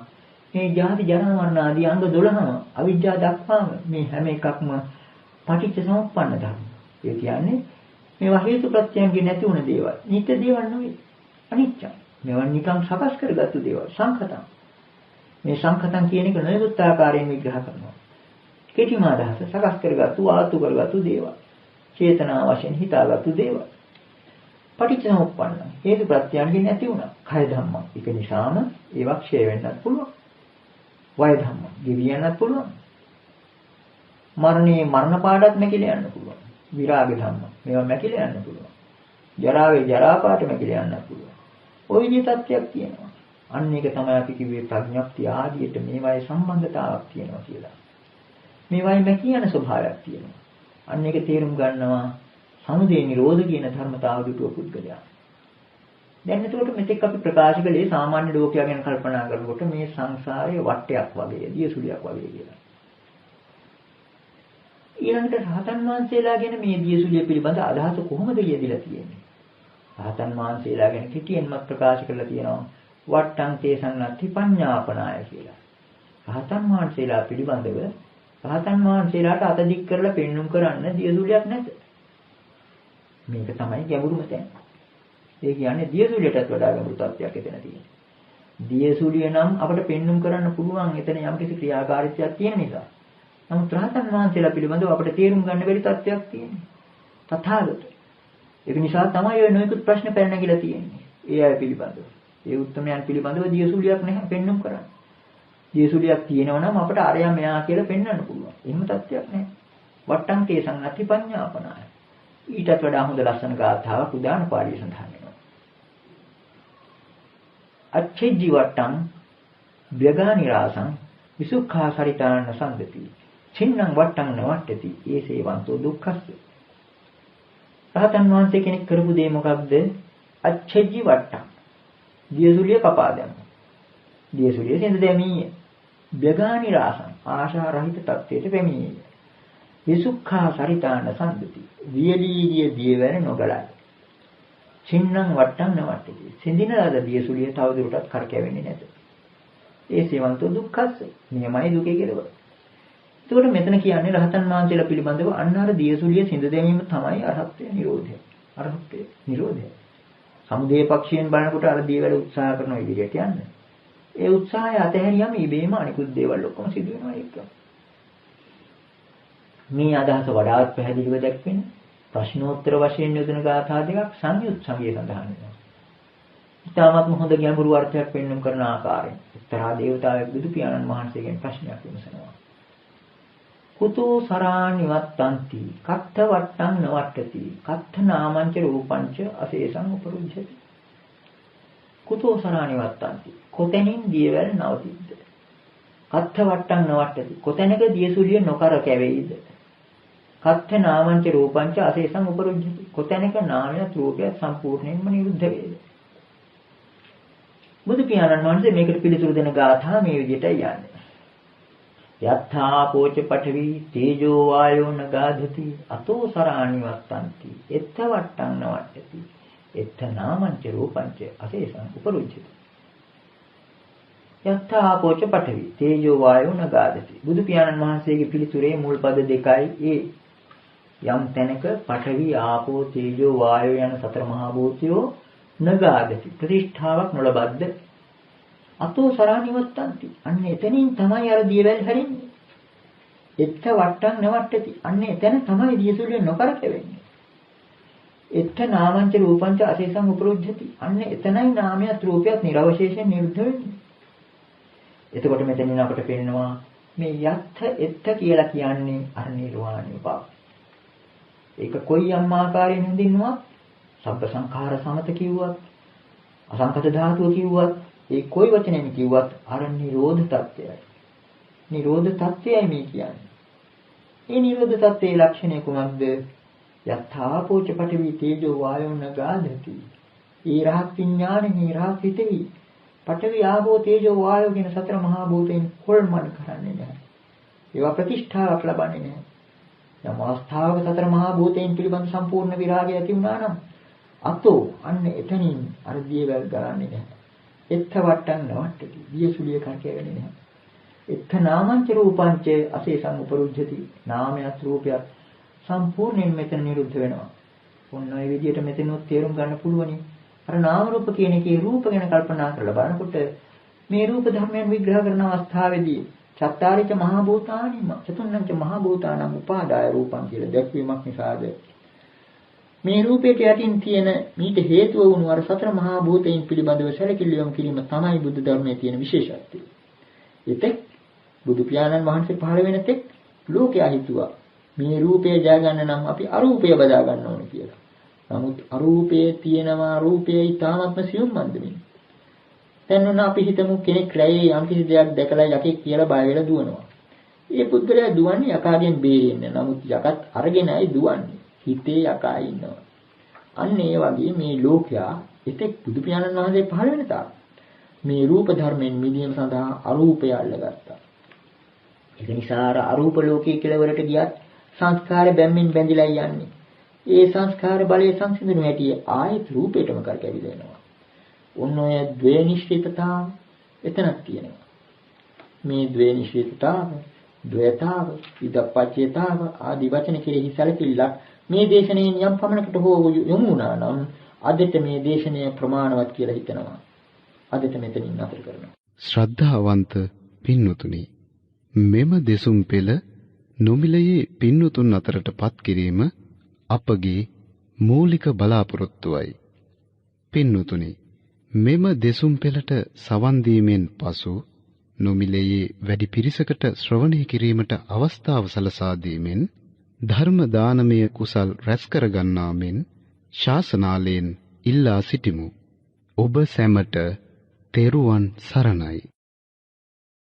මේ ජාති ජරා මරණ ආදී අංග 12ම අවිජ්ජා දක්වාම මේ හැම එකක්ම පටිච්චසමුප්පන්න ධර්ම. ඒ කියන්නේ මේවා හේතු ප්‍රත්‍යයන්ගෙන් නැති වුණ දේවල්. නිත්‍ය දේවල් නෙවෙයි. අනිච්චං. මේවා නිකන් සකස් කරගත්තු දේවල්. සංඛතං. මේ සංඛතං කියන එක නොයෙකුත් ආකාරයෙන් විග්‍රහ කරනවා. කෙටිම අදහස සකස් කරගත්තු ආතු කරගත්තු දේවල්. චේතනා වශයෙන් හිතාගත්තු දේවල්. පටිච්චසමුප්පන්න. හේතු ප්‍රත්‍යයන්ගෙන් නැති වුණා. කය ධම්ම. ඒක නිසාම ඒවා ක්ෂය වෙන්නත් පුළුවන්. වය ධම්ම. ගෙවියන්නත් පුළුවන්. මරණේ මරණ පාඩත් නැකිලා යන්න පුළුවන්. විරාග ධම්ම. මේවා මැකිලා යන්න පුළුවන්. ජරාවේ ජරා පාට මැකිලා යන්න පුළුවන්. ওই විදිහේ තත්ත්වයක් තියෙනවා. අන්න ඒක තමයි අපි කිව්වේ ප්‍රඥප්තිය ආදියට මේවායේ සම්බන්ධතාවක් තියෙනවා කියලා. මේවායේ මැකී යන ස්වභාවයක් තියෙනවා. අන්න ඒක තේරුම් ගන්නවා සමුදය නිරෝධ කියන ධර්මතාව දුටුව පුද්ගලයා. දැන් එතකොට මෙතෙක් අපි ප්‍රකාශ කළේ සාමාන්‍ය ලෝකයා ගැන කල්පනා කරනකොට මේ සංසාරයේ වටයක් වගේ, දියසුලියක් වගේ කියලා. ඊළඟට රහතන් වහන්සේලා ගැන මේ දියසුලිය පිළිබඳ අදහස කොහොමද ලියවිලා තියෙන්නේ? රහතන් වහන්සේලා ගැන කෙටියෙන්ම ප්‍රකාශ කරලා තියෙනවා වට්ටං තේසන්නත්ති පඤ්ඤාපනාය කියලා. රහතන් වහන්සේලා පිළිබඳව රහතන් වහන්සේලාට අත දික් කරලා පෙන්눔 කරන්න දියසුලියක් නැත. මේක තමයි ගැඹුරුම තැන. ඒ කියන්නේ දියසුලියටත් වඩා ගැඹුරු තත්ත්වයක් එතන තියෙනවා. දියසුලිය නම් අපිට පෙන්눔 කරන්න පුළුවන් එතන යම්කිසි ක්‍රියාකාරීත්වයක් තියෙන නිසා. නමුත් රහතන් වහන්සේලා පිළිබඳව අපිට තේරුම් ගන්න බැරි තත්ත්වයක් තියෙනවා. තථාගත. ඒක නිසා තමයි ඔය නොයෙකුත් ප්‍රශ්න පැන නැගිලා තියෙන්නේ. ඒ අය පිළිබඳව. ඒ උත්තරමයන් පිළිබඳව දියසුලියක් නැහැ පෙන්눔 කරන්න. දියසුලියක් තියෙනවා නම් අපිට අරයා මෙයා කියලා පෙන්වන්න පුළුවන්. එහෙම තත්ත්වයක් නැහැ. වට්ටං කේසං අති පඤ්ඤාපනාය. ඊටත් වඩා හොඳ ලස්සන ගාථාවක් උදාන පාළියේ සඳහන් වෙනවා. අච්චේජි වට්ටං ව්‍යගානිරාසං විසුඛා සරිතාන සම්දති. චින්නං වට්ටං නවට්ටති. ඒසේවන්තෝ දුක්ඛස්ස. රහතන් වහන්සේ කෙනෙක් කරපු දේ මොකක්ද? අච්චේජි වට්ටං. දියසුලිය කපා දැම්මා. දියසුලිය සිඳ දැමීය. ව්‍යගානිරාසං ආශා රහිත තත්ත්වයට පැමිණිය. විසුඛා සරිතාන සම්දති. වියලීය දියවැර නොගලයි. චින්නං වට්ටං නවට්ටති. සිඳින ලද දියසුලිය තවදුරටත් කරකැවෙන්නේ නැත. ඒ සේවන්තෝ දුක්ඛස්ස. නියමයි දුකේ කෙලවර. ඒකට මෙතන කියන්නේ රහතන් වහන්සේලා පිළිබඳව අන්නාර දියසුලිය සිඳ දැමීම තමයි අරහත්ත්වය නිරෝධය. අරහත්ත්වය නිරෝධය. සමුදේ පක්ෂයෙන් බලනකොට අර දියවැල උත්සාහ කරන විදිහට යන්නේ. ඒ උත්සාහය අතහැරියම ඉබේම අනිකුත් දේවල් ඔක්කොම සිදු වෙනවා ඒක. මේ අදහස වඩාත් පැහැදිලිව දැක්වෙන ප්‍රශ්නෝත්තර වශයෙන් යොදන ගාථා දෙකක් සංයුත් සංගයේ සඳහන් වෙනවා. ඉතාමත්ම හොඳ ගැඹුරු අර්ථයක් පෙන්වන්න කරන ආකාරයෙන් එක්තරා දේවතාවෙක් බුදු පියාණන් වහන්සේගෙන් ප්‍රශ්නයක් විමසනවා. කුතෝ සරානිවත්තන්ති කත්ථ වට්ටං නවට්ටති කත්ථ නාමංච රූපංච අශේෂං උපරුජ්ජති. කුතෝ සරානිවත්තන්ති කොතැනින් දියවැල් නවතිද්ද? කත්ථ වට්ටං නවට්ටති කොතැනක දියසුලිය නොකර කැවෙයිද? කත්ථ නාමංච රූපංච අශේෂං උපරුජ්ජති කොතැනක නාමයත් රූපයත් සම්පූර්ණයෙන්ම නිරුද්ධ වේද? බුදු පියාණන් වහන්සේ මේකට පිළිතුරු දෙන ගාථා මේ විදිහටයි යන්නේ. යත්ථා පෝච පඨවි තේජෝ වායෝ නගාධති අතෝ සරාණි වත්තන්ති එත්ත වට්ටං නවට්ටති එත්ත නාමංච රූපංච අශේෂං උපරුජ්ජති. යත්ථා පෝච පඨවි තේජෝ වායෝ නගාධති. බුදු පියාණන් වහන්සේගේ පිළිතුරේ මුල් පද දෙකයි ඒ. යම් තැනක පඨවි ආපෝ තේජෝ වායෝ යන සතර මහා භූතයෝ නගාදති ප්‍රතිෂ්ඨාවක් නොලබද්ද අතෝ සරානිවත්තන්ති අන්න එතනින් තමයි අර දියවැල් හැරෙන්නේ. එත්ත වට්ටම් නවට්ටති. අන්න එතන තමයි දියසුලිය නොකරකෙවෙන්නේ. එත්ත නාමංච රූපංච අශේෂං උපරුජ්ජති. අන්න එතනයි නාමයත් රූපයත් නිර්වශේෂයෙන් නිරුද්ධ වෙන්නේ. එතකොට මෙතනින් අපට පේනවා මේ යත්ථ එත්ත කියලා කියන්නේ අර නිර්වාණය බව. ඒක කොයි අම්මාකාරයෙන් හඳින්නුවත් සබ්බ සංඛාර සමත කිව්වත් අසංකත ධාතුව කිව්වත් ඒ කොයි වචනෙන් කිව්වත් අර නිරෝධ තත්ත්වයයි. නිරෝධ තත්ත්වයයි මේ කියන්නේ. ඒ නිරෝධ තත්ත්වයේ ලක්ෂණය කුමක්ද? යථාපෝච පඨවි තේජෝ වායෝ නගාදති. ඒ රහත් විඥානේ රහත් හිතෙහි පඨවි ආපෝ තේජෝ වායෝ කියන සතර මහා භූතයන් කොල්මන් කරන්නේ නැහැ. ඒවා ප්‍රතිෂ්ඨාවක් ලබන්නේ නැහැ. යම් අවස්ථාවක සතර මහා භූතයන් පිළිබඳ සම්පූර්ණ විරාගය ඇති වුණා නම් අතෝ අන්න එතනින් අර දියවැල් ගලන්නේ නැහැ. එත්ත වට්ටම් නවට්ටති. දියසුලිය කරකැවෙන්නේ නැහැ. එත්ත නාමංච රූපංච අශේෂං උපරුජ්ජති. නාමයත් රූපයත් සම්පූර්ණයෙන් මෙතන නිරුද්ධ වෙනවා. ඔන්න ඔය විදිහට මෙතනොත් තේරුම් ගන්න පුළුවනි. අර නාම රූප කියන එකේ රූප ගැන කල්පනා කරලා බලනකොට මේ රූප ධර්මයන් විග්‍රහ කරන අවස්ථාවේදී චත්තාරිච මහා භූතානි චතුන්නංච මහා භූතානං උපාදාය රූපං කියලා දැක්වීමක් නිසාද මේ රූපයට යටින් තියෙන මීට හේතුව වුණු අර සතර මහා භූතයන් පිළිබඳව සැලකිලියම් කිරීම තමයි බුද්ධ ධර්මයේ තියෙන විශේෂත්වය. ඒතෙක් බුදු පියාණන් වහන්සේ පහළ වෙන තෙක් ලෝකයා හිතුවා මේ රූපය ජය ගන්න නම් අපි අරූපය බදා ගන්න ඕනේ කියලා. නමුත් අරූපයේ තියෙනවා රූපයේ ඊ타ත්ම සියුම් මන්දමින්. දැන් උන අපි හිතමු කෙනෙක් රැයේ යම් කිසි දෙයක් දැකලා යකෙක් කියලා බය වෙලා දුවනවා. ඒ පුද්ගලයා දුවන්නේ යකාගෙන් බේරෙන්න. නමුත් යකත් අරගෙනයි දුවන්නේ. හිතේ යකා ඉන්නවා. අන්න ඒ වගේ මේ ලෝකයා එතෙක් බුදු පියාණන් වහන්සේ පහළ වෙන තාක් මේ රූප ධර්මෙන් මිදීම සඳහා අරූපය අල්ලගත්තා. ඒක නිසා අරූප ලෝකයේ කෙලවරට ගියත් සංස්කාර බැම්මින් බැඳිලා යන්නේ. ඒ සංස්කාර බලයේ සංසිඳුණු හැටි ආයෙත් රූපයටම කරකැවිලා එනවා. ඔන්න ඔය ද්වේනිශ්චිතතාව එතනක් තියෙනවා. මේ ද්වේනිශ්චිතතාව, ද්වේතාව, ඉදප්පච්චේතාව ආදී වචන කෙරෙහි සැලකිල්ලක් මේ දේශනාවෙන් යම් පමණකට හෝ යොමු වුණා නම් අදට මේ දේශනය ප්‍රමාණවත් කියලා හිතනවා. අදට මෙතනින් නතර කරනවා. ශ්‍රද්ධාවන්ත පින්වතුනි, මෙම දෙසුම් පෙළ නොමිලයේ පින්වතුන් අතරටපත් කිරීම අපගේ මූලික බලාපොරොත්තුවයි. පින්වතුනි, මෙම දෙසුම් පෙළට සවන් දීමෙන් පසු නොමිලයේ වැඩි පිරිසකට ශ්‍රවණය කිරීමට අවස්ථාව සලසා දීමෙන් ධර්ම දානමය කුසල් රැස් කර ගන්නා මෙන් ශාසනාලයෙන් ඉල්ලා සිටිමු. ඔබ සැමට තෙරුවන් සරණයි.